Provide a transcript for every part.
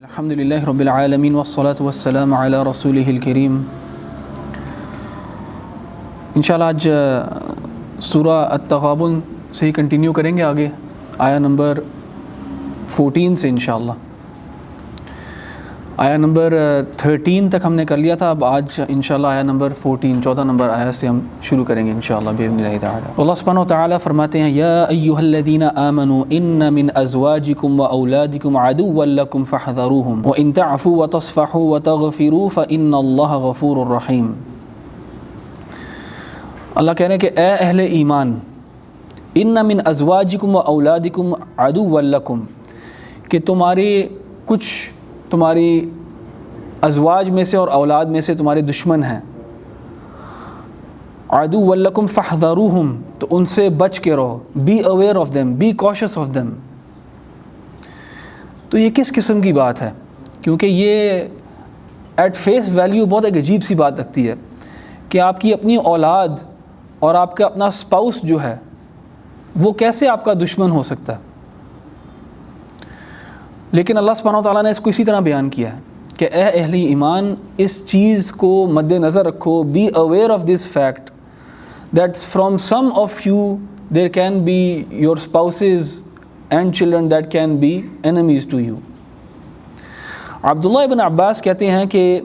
الحمد لله رب العالمين والصلاة والسلام على رسوله الكريم انشاءاللہ آج سورہ التغابن سے ہی کنٹینیو کریں گے آگے آیا نمبر 14 سے انشاءاللہ. آیا نمبر 13 تک ہم نے کر لیا تھا. اب آج انشاءاللہ آیا نمبر 14 نمبر آیا سے ہم شروع کریں گے انشاءاللہ باذن اللہ تعالی. اللہ سبحانہ وتعالی فرماتے ہیں یا ایھا الذین آمنوا ان من ازواجکم واولادکم عدوا لکم فاحذروہم وان تعفوا وتصفحوا وتغفروا فان اللہ غفور رحیم. اللہ کہہ رہے ہیں کہ اے اہل ایمان، ان من ازواجکم واولادکم عدوا لکم، کہ تمہاری ازواج میں سے اور اولاد میں سے تمہارے دشمن ہیں. عدو لکم فاحذروہم، تو ان سے بچ کے رہو. Be aware of them, be cautious of them. تو یہ کس قسم کی بات ہے؟ کیونکہ یہ ایٹ فیس ویلیو بہت ایک عجیب سی بات لگتی ہے کہ آپ کی اپنی اولاد اور آپ کا اپنا اسپاؤس جو ہے وہ کیسے آپ کا دشمن ہو سکتا ہے. لیکن اللہ سبحانہ وتعالیٰ نے اس کو اسی طرح بیان کیا ہے کہ اے اہل ایمان، اس چیز کو مد نظر رکھو. Be aware of this fact that from some of you there can be your spouses and children that can be enemies to you. Abdullah ibn Abbas کہتے ہیں کہ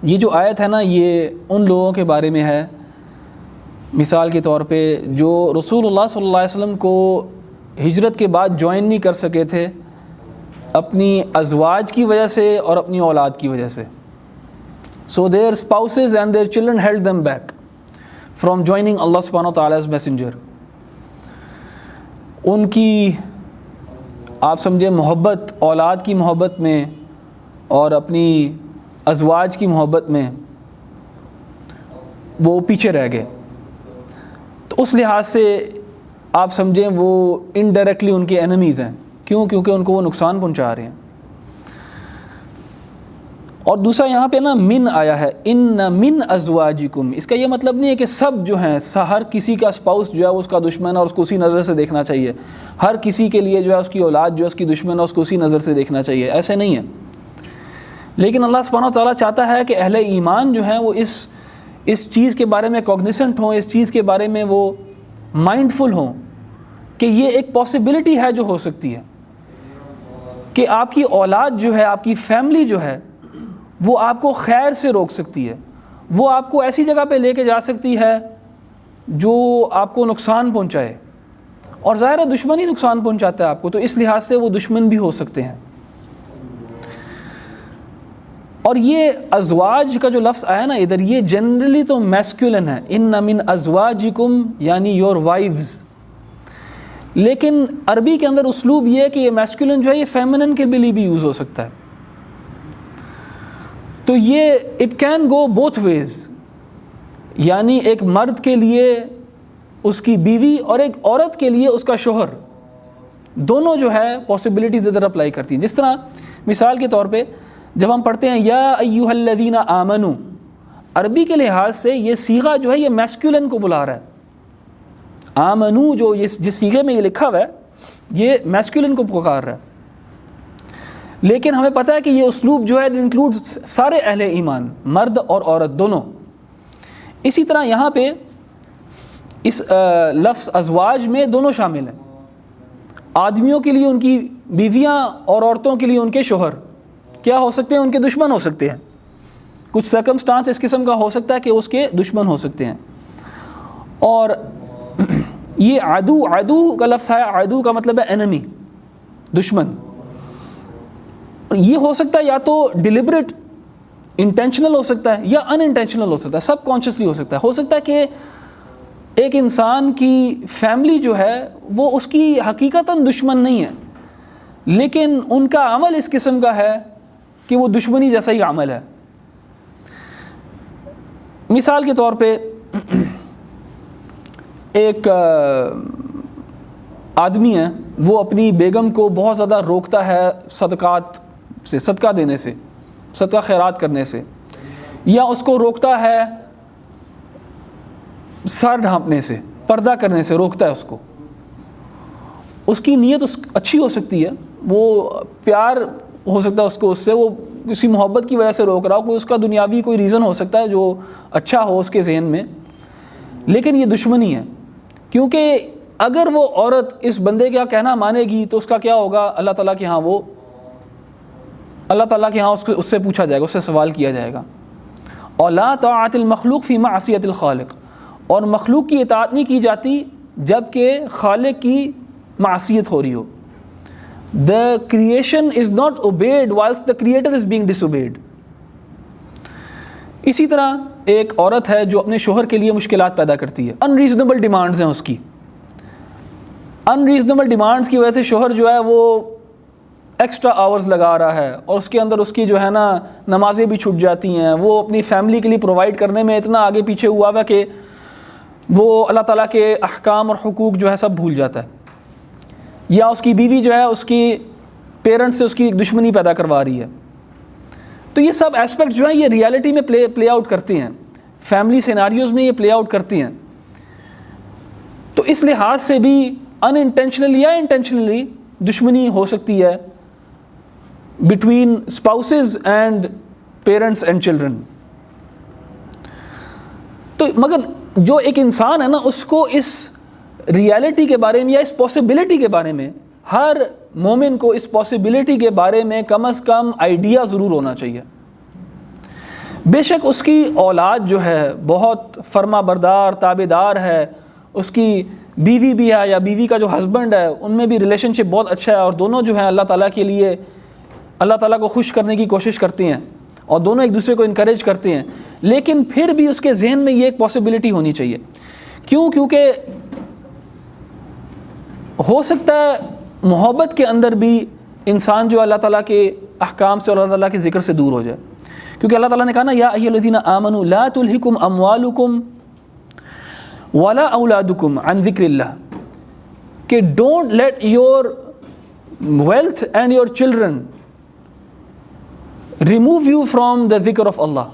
یہ جو آیت ہے نا، یہ ان لوگوں کے بارے میں ہے، مثال کے طور پہ جو رسول اللہ صلی اللہ علیہ وسلم کو ہجرت کے بعد جوائن نہیں کر سکے تھے اپنی ازواج کی وجہ سے اور اپنی اولاد کی وجہ سے. So their spouses and their children held them back from joining Allah سبحانہ وتعالیٰ میسنجر. ان کی آپ سمجھے محبت، اولاد کی محبت میں اور اپنی ازواج کی محبت میں وہ پیچھے رہ گئے. تو اس لحاظ سے آپ سمجھیں وہ انڈائریکٹلی ان کے اینیمیز ہیں. کیوں؟ کیونکہ ان کو وہ نقصان پہنچا رہے ہیں. اور دوسرا یہاں پہ نا من آیا ہے، ان من ازواجکم. اس کا یہ مطلب نہیں ہے کہ سب جو ہیں، ہر کسی کا اسپاؤس جو ہے اس کا دشمن ہے اور اس کو اسی نظر سے دیکھنا چاہیے. ہر کسی کے لیے جو ہے اس کی اولاد جو ہے اس کی دشمن ہے، اس کو اسی نظر سے دیکھنا چاہیے. ایسے نہیں ہے. لیکن اللہ سبحانہ وتعالیٰ چاہتا ہے کہ اہل ایمان جو ہیں وہ اس چیز کے بارے میں کوگنیسنٹ ہوں، اس چیز کے بارے میں وہ مائنڈ فل ہوں کہ یہ ایک پاسبلٹی ہے جو ہو سکتی ہے کہ آپ کی اولاد جو ہے، آپ کی فیملی جو ہے، وہ آپ کو خیر سے روک سکتی ہے. وہ آپ کو ایسی جگہ پہ لے کے جا سکتی ہے جو آپ کو نقصان پہنچائے. اور ظاہر ہے دشمن ہی نقصان پہنچاتا ہے آپ کو، تو اس لحاظ سے وہ دشمن بھی ہو سکتے ہیں. اور یہ ازواج کا جو لفظ آیا نا ادھر، یہ جنرلی تو میسکولن ہے، ان من ازواجکم یعنی یور وائفز. لیکن عربی کے اندر اسلوب یہ ہے کہ یہ میسکولن جو ہے یہ فیمنن کے لیے بھی یوز ہو سکتا ہے. تو یہ it can go both ways, یعنی ایک مرد کے لیے اس کی بیوی اور ایک عورت کے لیے اس کا شوہر، دونوں جو ہے پاسبلٹیز ادھر اپلائی کرتی ہیں. جس طرح مثال کے طور پہ جب ہم پڑھتے ہیں یا ایھا الذین آمنوا، عربی کے لحاظ سے یہ صیغہ جو ہے یہ میسکولن کو بلا رہا ہے. آمنو جو جس صیغے میں یہ لکھا ہوا ہے یہ میسکولن کو پکار رہا ہے. لیکن ہمیں پتہ ہے کہ یہ اسلوب جو ہے انکلوڈ سارے اہل ایمان، مرد اور عورت دونوں. اسی طرح یہاں پہ اس لفظ ازواج میں دونوں شامل ہیں. آدمیوں کے لیے ان کی بیویاں اور عورتوں کے لیے ان کے شوہر کیا ہو سکتے ہیں؟ ان کے دشمن ہو سکتے ہیں. کچھ سرکمسٹانس اس قسم کا ہو سکتا ہے کہ اس کے دشمن ہو سکتے ہیں. اور یہ عدو کا لفظ ہے، عدو کا مطلب ہے انیمی، دشمن. یہ ہو سکتا ہے یا تو ڈیلیبریٹ انٹینشنل ہو سکتا ہے یا ان انٹینشنل ہو سکتا ہے، سب کانشیسلی ہو سکتا ہے. ہو سکتا ہے کہ ایک انسان کی فیملی جو ہے وہ اس کی حقیقتاً دشمن نہیں ہے، لیکن ان کا عمل اس قسم کا ہے کہ وہ دشمنی جیسا ہی عمل ہے. مثال کے طور پہ ایک آدمی ہے، وہ اپنی بیگم کو بہت زیادہ روکتا ہے صدقات سے، صدقہ دینے سے، صدقہ خیرات کرنے سے، یا اس کو روکتا ہے سر ڈھانپنے سے، پردہ کرنے سے روکتا ہے اس کو. اس کی نیت اچھی ہو سکتی ہے، وہ پیار ہو سکتا ہے اس کو اس سے وہ کسی محبت کی وجہ سے روک رہا ہو, کوئی اس کا دنیاوی کوئی ریزن ہو سکتا ہے جو اچھا ہو اس کے ذہن میں, لیکن یہ دشمنی ہے. کیونکہ اگر وہ عورت اس بندے کا کہنا مانے گی تو اس کا کیا ہوگا, اللہ تعالیٰ کے ہاں اللہ تعالیٰ کے ہاں اس سے پوچھا جائے گا, اس سے سوال کیا جائے گا. اور لا طاعت المخلوق فی معصیت الخالق, اور مخلوق کی اطاعت نہیں کی جاتی جب کہ خالق کی معصیت ہو رہی ہو. The creation is not obeyed whilst the creator is being disobeyed. اسی طرح ایک عورت ہے جو اپنے شوہر کے لیے مشکلات پیدا کرتی ہے, انریزنیبل ڈیمانڈز ہیں اس کی. انریزنیبل ڈیمانڈز کی وجہ سے شوہر جو ہے وہ ایکسٹرا آورز لگا رہا ہے, اور اس کے اندر اس کی جو ہے نا نمازیں بھی چھوٹ جاتی ہیں, وہ اپنی فیملی کے لیے پرووائڈ کرنے میں اتنا آگے پیچھے ہوا ہوا کہ وہ اللہ تعالیٰ کے احکام اور حقوق جو ہے سب بھول جاتا ہے. یا اس کی بیوی جو ہے اس کی پیرنٹس سے اس کی ایک دشمنی پیدا کروا رہی ہے. تو یہ سب اسپیکٹ جو ہیں یہ ریالٹی میں پلے آؤٹ کرتے ہیں, فیملی سیناریوز میں یہ پلے آؤٹ کرتے ہیں. تو اس لحاظ سے بھی ان انٹینشنلی یا انٹینشنلی دشمنی ہو سکتی ہے between spouses and parents and children. تو مگر جو ایک انسان ہے نا, اس کو اس ریالٹی کے بارے میں یا اس پاسبلٹی کے بارے میں, ہر مومن کو اس پاسبلٹی کے بارے میں کم از کم آئیڈیا ضرور ہونا چاہیے. بے شک اس کی اولاد جو ہے بہت فرما بردار تابع دار ہے, اس کی بیوی بھی ہے یا بیوی کا جو ہسبینڈ ہے ان میں بھی ریلیشن شپ بہت اچھا ہے, اور دونوں جو ہیں اللہ تعالیٰ کے لیے اللہ تعالیٰ کو خوش کرنے کی کوشش کرتے ہیں, اور دونوں ایک دوسرے کو انکریج کرتے ہیں. لیکن پھر بھی اس کے ذہن میں یہ ایک پاسبلٹی ہونی چاہیے. کیونکہ ہو سکتا ہے محبت کے اندر بھی انسان جو اللہ تعالیٰ کے احکام سے اور اللہ تعالیٰ کے ذکر سے دور ہو جائے. کیونکہ اللہ تعالیٰ نے کہا نا, یا ایھا الذین آمنوا لا تلہکم اموالکم ولا اولادکم عن ذکر اللہ, کہ don't let your wealth and your children remove you from the ذکر آف اللہ,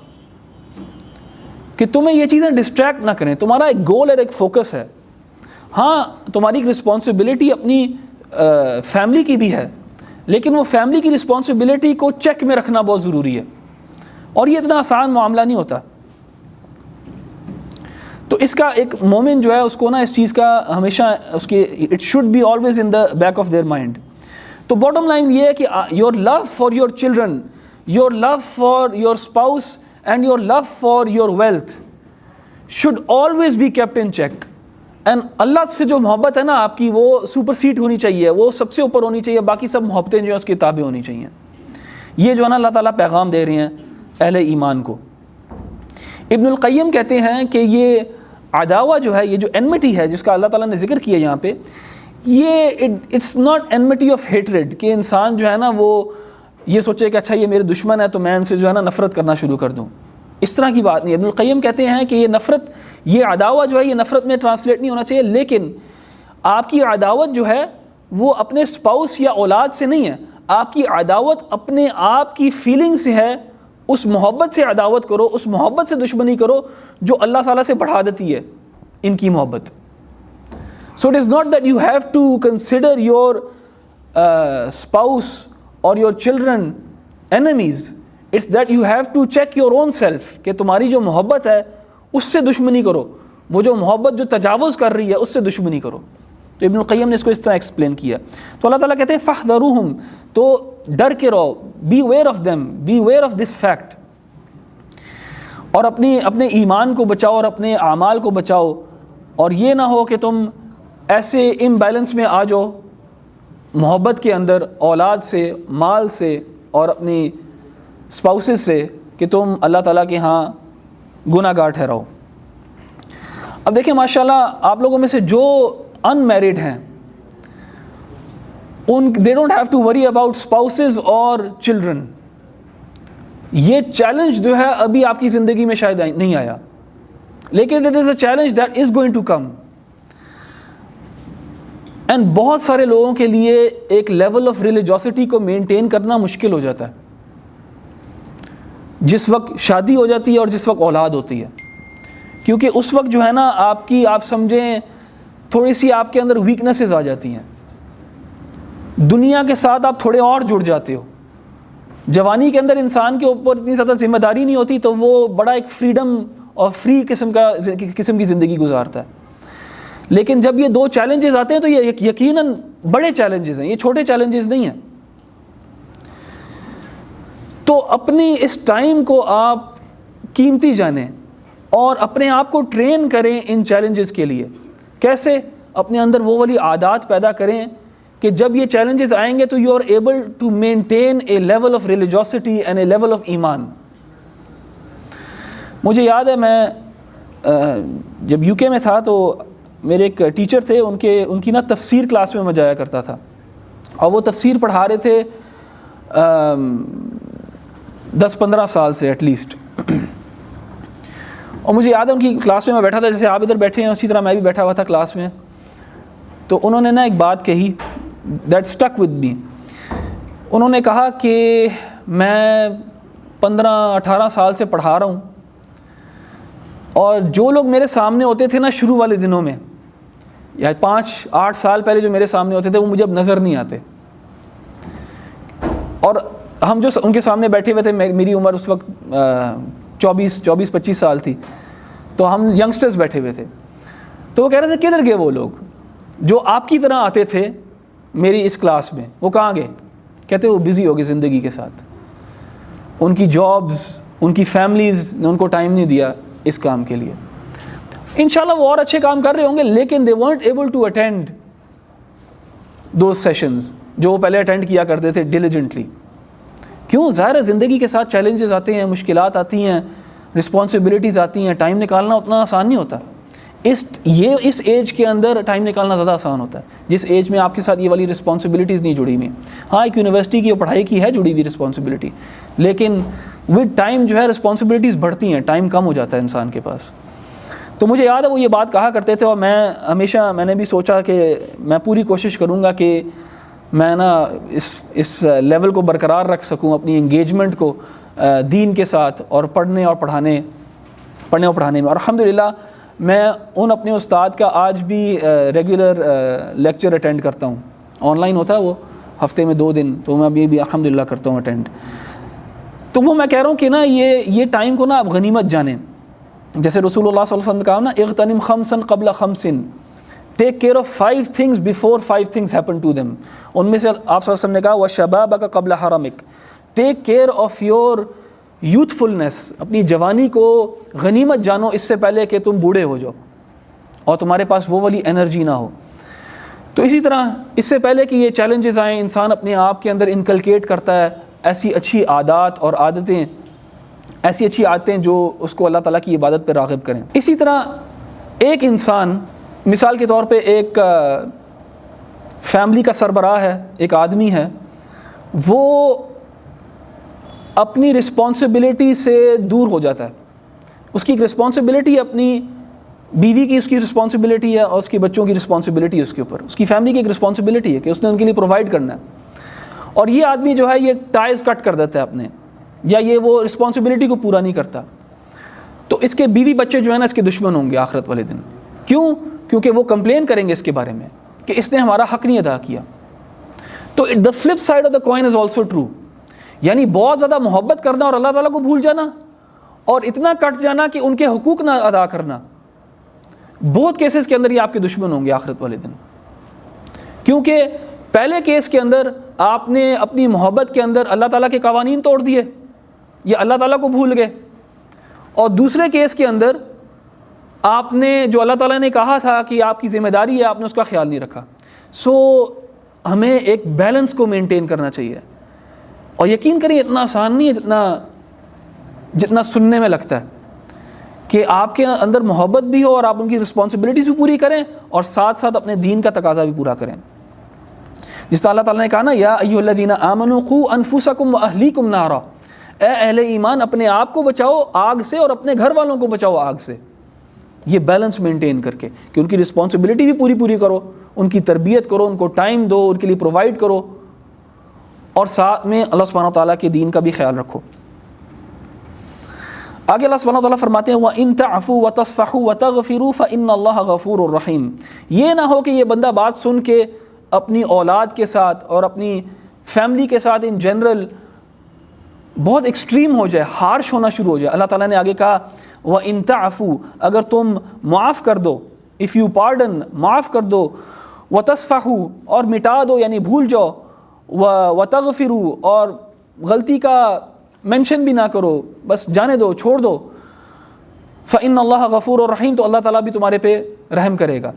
کہ تمہیں یہ چیزیں ڈسٹریکٹ نہ کریں. تمہارا ایک گول ہے, ایک فوکس ہے. ہاں تمہاری ایک رسپانسبلٹی اپنی فیملی کی بھی ہے, لیکن وہ فیملی کی رسپانسبلٹی کو چیک میں رکھنا بہت ضروری ہے, اور یہ اتنا آسان معاملہ نہیں ہوتا. تو اس کا ایک مومن جو ہے اس کو نا اس چیز کا ہمیشہ اس کے it should be always in the back of their mind. تو باٹم لائن یہ ہے کہ your love for your children, your love for your spouse and your love for your wealth should always be kept in check. And Allah سے جو محبت ہے نا آپ کی, وہ سپر سیٹ ہونی چاہیے, وہ سب سے اوپر ہونی چاہیے, باقی سب محبتیں جو ہیں اس کی تابع ہونی چاہیے. یہ جو ہے نا اللہ تعالیٰ پیغام دے رہے ہیں اہل ایمان کو. ابن القیم کہتے ہیں کہ یہ عداوہ جو ہے, یہ جو انمٹی ہے جس کا اللہ تعالیٰ نے ذکر کیا یہاں پہ, یہ اٹس ناٹ انمٹی آف ہیٹریڈ, کہ انسان جو ہے نا وہ یہ سوچے کہ اچھا یہ میرے دشمن ہے تو میں ان سے جو ہے نا نفرت کرنا شروع کر دوں. اس طرح کی بات نہیں. ابن القیم کہتے ہیں کہ یہ نفرت, یہ عداوت جو ہے یہ نفرت میں ٹرانسلیٹ نہیں ہونا چاہیے, لیکن آپ کی عداوت جو ہے وہ اپنے اسپاؤس یا اولاد سے نہیں ہے, آپ کی عداوت اپنے آپ کی فیلنگ سے ہے. اس محبت سے عداوت کرو, اس محبت سے دشمنی کرو جو اللہ تعالیٰ سے بڑھا دیتی ہے ان کی محبت. So it is not that you have to consider your spouse اور your children enemies, it's that you have to check your own self, کہ تمہاری جو محبت ہے اس سے دشمنی کرو, وہ جو محبت جو تجاوز کر رہی ہے اس سے دشمنی کرو. تو ابن القیم نے اس کو اس طرح ایکسپلین کیا. تو اللہ تعالیٰ کہتے ہیں فاحذروہم, تو ڈر کے رہو, be aware of them, be aware of this fact, اور اپنے ایمان کو بچاؤ اور اپنے اعمال کو بچاؤ. اور یہ نہ ہو کہ تم ایسے امبیلنس میں آ جاؤ محبت کے اندر اولاد سے, مال سے اور اپنی اسپاؤسز سے, کہ تم اللہ تعالیٰ کے ہاں گناہ گار ٹھہراؤ. اب دیکھیں ماشاءاللہ آپ لوگوں میں سے جو ان میرڈ ہیں they don't have to worry about spouses اور children. یہ چیلنج جو ہے ابھی آپ کی زندگی میں شاید نہیں آیا, لیکن it is a challenge that is going to come. And بہت سارے لوگوں کے لیے ایک لیول آف ریلیجوسٹی کو مینٹین کرنا مشکل ہو جاتا ہے جس وقت شادی ہو جاتی ہے اور جس وقت اولاد ہوتی ہے, کیونکہ اس وقت جو ہے نا آپ سمجھیں تھوڑی سی آپ کے اندر ویکنیسز آ جاتی ہیں, دنیا کے ساتھ آپ تھوڑے اور جڑ جاتے ہو, جوانی کے اندر انسان کے اوپر اتنی زیادہ ذمہ داری نہیں ہوتی تو وہ بڑا ایک فریڈم اور فری قسم کی زندگی گزارتا ہے. لیکن جب یہ 2 چیلنجز آتے ہیں تو یہ یقیناً بڑے چیلنجز ہیں, یہ چھوٹے چیلنجز نہیں ہیں. تو اپنی اس ٹائم کو آپ قیمتی جانیں اور اپنے آپ کو ٹرین کریں ان چیلنجز کے لیے. کیسے؟ اپنے اندر وہ والی عادات پیدا کریں کہ جب یہ چیلنجز آئیں گے تو you are able to maintain a level of religiosity and a level of iman. مجھے یاد ہے میں جب یو کے میں تھا تو میرے ایک ٹیچر تھے, ان کی نا تفسیر کلاس میں جایا کرتا تھا, اور وہ تفسیر پڑھا رہے تھے 10-15 سال سے ایٹ لیسٹ. اور مجھے یاد ہے ان کی کلاس میں بیٹھا تھا, جیسے آپ ادھر بیٹھے ہیں اسی طرح میں بھی بیٹھا ہوا تھا کلاس میں. تو انہوں نے نا ایک بات کہی دیٹ اسٹک ود می. انہوں نے کہا کہ میں 15-18 سال سے پڑھا رہا ہوں, اور جو لوگ میرے سامنے ہوتے تھے نا شروع والے دنوں میں, یا 5-8 سال پہلے جو میرے سامنے ہوتے تھے, وہ مجھے اب نظر نہیں آتے. اور ہم جو ان کے سامنے بیٹھے ہوئے تھے, میری عمر اس وقت 24-25 سال تھی, تو ہم ینگسٹرز بیٹھے ہوئے تھے. تو وہ کہہ رہے تھے کدھر گئے وہ لوگ جو آپ کی طرح آتے تھے میری اس کلاس میں, وہ کہاں گئے؟ کہتے وہ بزی ہو گئے زندگی کے ساتھ, ان کی جابز, ان کی فیملیز نے ان کو ٹائم نہیں دیا اس کام کے لیے. انشاءاللہ وہ اور اچھے کام کر رہے ہوں گے, لیکن they weren't able to attend those sessions جو وہ پہلے اٹینڈ کیا کرتے تھے diligently. کیوں؟ ظاہر ہے زندگی کے ساتھ چیلنجز آتے ہیں, مشکلات آتی ہیں, رسپانسبلٹیز آتی ہیں, ٹائم نکالنا اتنا آسان نہیں ہوتا. اس ایج کے اندر ٹائم نکالنا زیادہ آسان ہوتا ہے, جس ایج میں آپ کے ساتھ یہ والی رسپانسبلٹیز نہیں جڑی ہوئی. ہاں ایک یونیورسٹی کی پڑھائی کی ہے جڑی ہوئی رسپانسبلٹی, لیکن ود ٹائم جو ہے رسپانسبلٹیز بڑھتی ہیں, ٹائم کم ہو جاتا ہے انسان کے پاس. تو مجھے یاد ہے وہ یہ بات کہا کرتے تھے, اور میں نے بھی سوچا کہ میں پوری کوشش کروں گا کہ میں نا اس لیول کو برقرار رکھ سکوں, اپنی انگیجمنٹ کو دین کے ساتھ اور پڑھنے اور پڑھانے میں. اور الحمدللہ میں ان اپنے استاد کا آج بھی ریگولر لیکچر اٹینڈ کرتا ہوں. آن لائن ہوتا ہے وہ ہفتے میں 2 دن, تو میں ابھی بھی الحمدللہ کرتا ہوں اٹینڈ. تو وہ میں کہہ رہا ہوں کہ نا یہ ٹائم کو نا آپ غنیمت جانیں. جیسے رسول اللہ صلی اللہ علیہ وسلم نے کہا نا اغتنم خمسا قبل خمس, take care of 5 things before 5 things happen to them. ان میں سے آپ صلی اللہ علیہ وسلم نے کہا وشبابک قبل حرمک, ٹیک کیئر آف یور یوتھفلنس, اپنی جوانی کو غنیمت جانو اس سے پہلے کہ تم بوڑھے ہو جاؤ اور تمہارے پاس وہ والی انرجی نہ ہو. تو اسی طرح اس سے پہلے کہ یہ چیلنجز آئیں, انسان اپنے آپ کے اندر انکلکیٹ کرتا ہے ایسی اچھی عادات اور عادتیں, ایسی اچھی عادتیں جو اس کو اللہ تعالیٰ کی عبادت پہ راغب کریں. اسی طرح ایک انسان مثال کے طور پہ ایک فیملی کا سربراہ ہے, ایک آدمی ہے, وہ اپنی رسپانسبلٹی سے دور ہو جاتا ہے. اس کی ایک رسپانسبلٹی اپنی بیوی کی, اس کی رسپانسبلٹی ہے, اور اس کے بچوں کی رسپانسبلٹی ہے اس کے اوپر, اس کی فیملی کی ایک رسپانسبلٹی ہے کہ اس نے ان کے لیے پرووائڈ کرنا ہے. اور یہ آدمی جو ہے یہ ٹائز کٹ کر دیتا ہے اپنے, یا یہ وہ رسپانسبلٹی کو پورا نہیں کرتا, تو اس کے بیوی بچے جو ہے نا اس کے دشمن ہوں گے آخرت والے دن. کیوں؟ کیونکہ وہ کمپلین کریں گے اس کے بارے میں کہ اس نے ہمارا حق نہیں ادا کیا. تو the flip side of the coin is also true. یعنی بہت زیادہ محبت کرنا اور اللہ تعالیٰ کو بھول جانا, اور اتنا کٹ جانا کہ ان کے حقوق نہ ادا کرنا, بہت کیسز کے اندر یہ آپ کے دشمن ہوں گے آخرت والے دن. کیونکہ پہلے کیس کے اندر آپ نے اپنی محبت کے اندر اللہ تعالیٰ کے قوانین توڑ دیے, یا اللہ تعالیٰ کو بھول گئے, اور دوسرے کیس کے اندر آپ نے جو اللہ تعالیٰ نے کہا تھا کہ آپ کی ذمہ داری ہے, آپ نے اس کا خیال نہیں رکھا. ہمیں ایک بیلنس کو مینٹین کرنا چاہیے, اور یقین کریں اتنا آسان نہیں ہے جتنا سننے میں لگتا ہے, کہ آپ کے اندر محبت بھی ہو اور آپ ان کی رسپانسبلٹیز بھی پوری کریں اور ساتھ ساتھ اپنے دین کا تقاضا بھی پورا کریں. جس طرح اللہ تعالیٰ نے کہا نا یا ایھا الذین آمنوا قوا انفسکم واہلیکم نارا, اے اہل ایمان اپنے آپ کو بچاؤ آگ سے اور اپنے گھر والوں کو بچاؤ آگ سے. یہ بیلنس مینٹین کر کے کہ ان کی رسپانسبلٹی بھی پوری کرو, ان کی تربیت کرو, ان کو ٹائم دو, ان کے لیے پرووائڈ کرو, اور ساتھ میں اللہ سبحانہ وتعالیٰ کے دین کا بھی خیال رکھو. آگے اللہ سبحانہ وتعالیٰ فرماتے ہیں وَإِن تَعْفُوا وَتَصْفَحُوا وَتَغْفِرُوا فَإِنَّ اللَّهَ غَفُورٌ رَحِيمٌ. یہ نہ ہو کہ یہ بندہ بات سن کے اپنی اولاد کے ساتھ اور اپنی فیملی کے ساتھ ان جنرل بہت ایکسٹریم ہو جائے, ہارش ہونا شروع ہو جائے. اللہ تعالیٰ نے آگے کہا وَإِن تَعْفُوا, اگر تم معاف کر دو, if you pardon, معاف کر دو, وَتَصْفَحُوا, اور مٹا دو یعنی بھول جاؤ, وَتَغْفِرُوا, اور غلطی کا مینشن بھی نہ کرو, بس جانے دو, چھوڑ دو, فَإِنَّ اللَّهَ غَفُورٌ رَحِيمٌ, تو اللہ تعالیٰ بھی تمہارے پہ رحم کرے گا.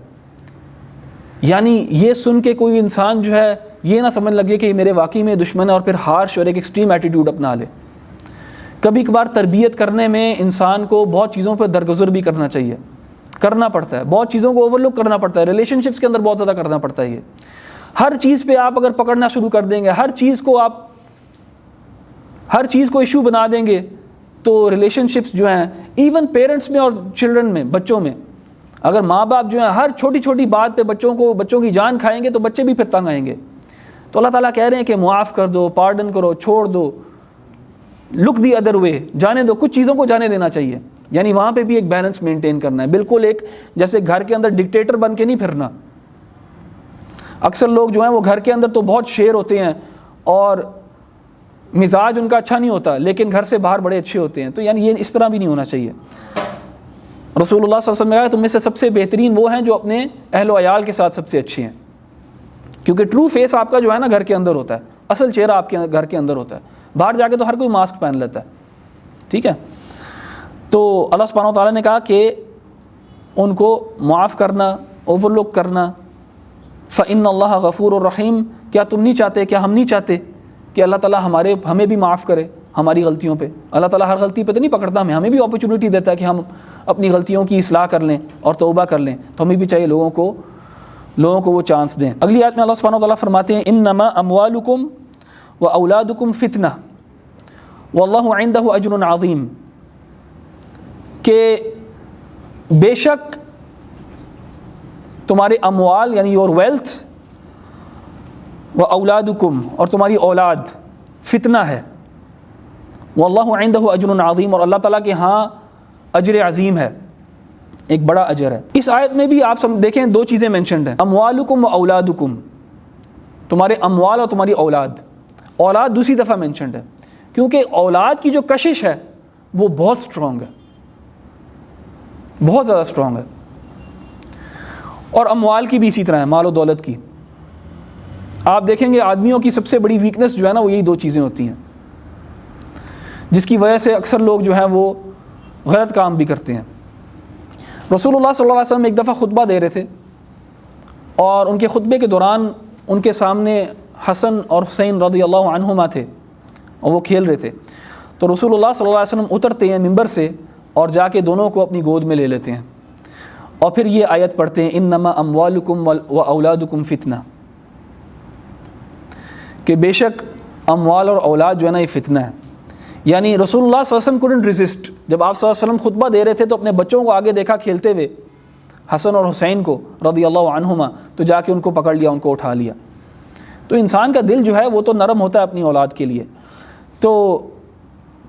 یعنی یہ سن کے کوئی انسان جو ہے یہ نہ سمجھ لگے کہ یہ میرے واقعی میں دشمن ہے اور پھر ہارش اور ایک ایکسٹریم ایٹیٹیوڈ اپنا لے. کبھی کبھار تربیت کرنے میں انسان کو بہت چیزوں پہ درگزر بھی کرنا چاہیے, کرنا پڑتا ہے, بہت چیزوں کو اوور لک کرنا پڑتا ہے, ریلیشن شپس کے اندر بہت زیادہ کرنا پڑتا ہے. یہ ہر چیز پہ آپ اگر پکڑنا شروع کر دیں گے, ہر چیز کو ایشو بنا دیں گے, تو ریلیشن شپس جو ہیں ایون پیرنٹس میں اور چلڈرن میں, بچوں میں, اگر ماں باپ جو ہیں ہر چھوٹی چھوٹی بات پہ بچوں کی جان کھائیں گے تو بچے بھی پھر تنگ آئیں گے. تو اللہ تعالیٰ کہہ رہے ہیں کہ معاف کر دو, پارڈن کرو, چھوڑ دو, لک دی ادر وے, جانے دو, کچھ چیزوں کو جانے دینا چاہیے. یعنی وہاں پہ بھی ایک بیلنس مینٹین کرنا ہے, بالکل ایک جیسے گھر کے اندر ڈکٹیٹر بن کے نہیں پھرنا. اکثر لوگ جو ہیں وہ گھر کے اندر تو بہت شیر ہوتے ہیں اور مزاج ان کا اچھا نہیں ہوتا, لیکن گھر سے باہر بڑے اچھے ہوتے ہیں. تو یعنی یہ اس طرح بھی نہیں ہونا چاہیے. رسول اللہ صلی اللہ علیہ وسلم نے کہا تم میں سے سب سے بہترین وہ ہیں جو اپنے اہل و عیال کے ساتھ سب سے اچھے ہیں, کیونکہ ٹرو فیس آپ کا جو ہے نا گھر کے اندر ہوتا ہے, اصل چہرہ آپ کے گھر کے اندر ہوتا ہے. باہر جا کے تو ہر کوئی ماسک پہن لیتا ہے, ٹھیک ہے. تو اللہ سبحانہ و تعالیٰ نے کہا کہ ان کو معاف کرنا, اوور لک کرنا. فَإِنَّ اللَّهَ غَفُورٌ رَحِيمٌ, کیا تم نہیں چاہتے, کیا ہم نہیں چاہتے کہ اللہ تعالیٰ ہمیں بھی معاف کرے ہماری غلطیوں پہ. اللہ تعالیٰ ہر غلطی پہ تو نہیں پکڑتا ہمیں بھی اپرچونٹی دیتا ہے کہ ہم اپنی غلطیوں کی اصلاح کر لیں اور توبہ کر لیں. تو ہمیں بھی چاہیے لوگوں کو وہ چانس دیں. اگلی آیت میں اللہ سبحانہ و تعالیٰ فرماتے ہیں انما اموالکم واولادکم فتنہ واللہ عندہ اجر عظیم, کہ بے شک تمہارے اموال یعنی یور ویلتھ, و اولادکم, اور تمہاری اولاد فتنہ ہے, واللہ عندہ اجر عظیم, اور اللہ تعالیٰ کے ہاں اجر عظیم ہے, ایک بڑا اجر ہے. اس آیت میں بھی آپ دیکھیں دو چیزیں مینشنڈ ہیں, اموالکم و اولادکم, تمہارے اموال اور تمہاری اولاد. اولاد دوسری دفعہ مینشنڈ ہے کیونکہ اولاد کی جو کشش ہے وہ بہت سٹرونگ ہے, بہت زیادہ سٹرونگ ہے. اور اموال کی بھی اسی طرح ہے, مال و دولت کی. آپ دیکھیں گے آدمیوں کی سب سے بڑی ویکنس جو ہے نا وہ یہی دو چیزیں ہوتی ہیں, جس کی وجہ سے اکثر لوگ جو ہیں وہ غلط کام بھی کرتے ہیں. رسول اللہ صلی اللہ علیہ وسلم ایک دفعہ خطبہ دے رہے تھے اور ان کے خطبے کے دوران ان کے سامنے حسن اور حسین رضی اللہ عنہما تھے اور وہ کھیل رہے تھے. تو رسول اللہ صلی اللہ علیہ وسلم اترتے ہیں ممبر سے اور جا کے دونوں کو اپنی گود میں لے لیتے ہیں اور پھر یہ آیت پڑھتے ہیں انما اموالکم و اولادکم فتنہ, کہ بے شک اموال اور اولاد جو ہے نا یہ فتنہ ہے. یعنی رسول اللہ صلی اللہ علیہ وسلم couldn't resist, جب آپ صلی اللہ علیہ وسلم خطبہ دے رہے تھے تو اپنے بچوں کو آگے دیکھا کھیلتے ہوئے, حسن اور حسین کو رضی اللہ عنہما, تو جا کے ان کو پکڑ لیا, ان کو اٹھا لیا. تو انسان کا دل جو ہے وہ تو نرم ہوتا ہے اپنی اولاد کے لیے. تو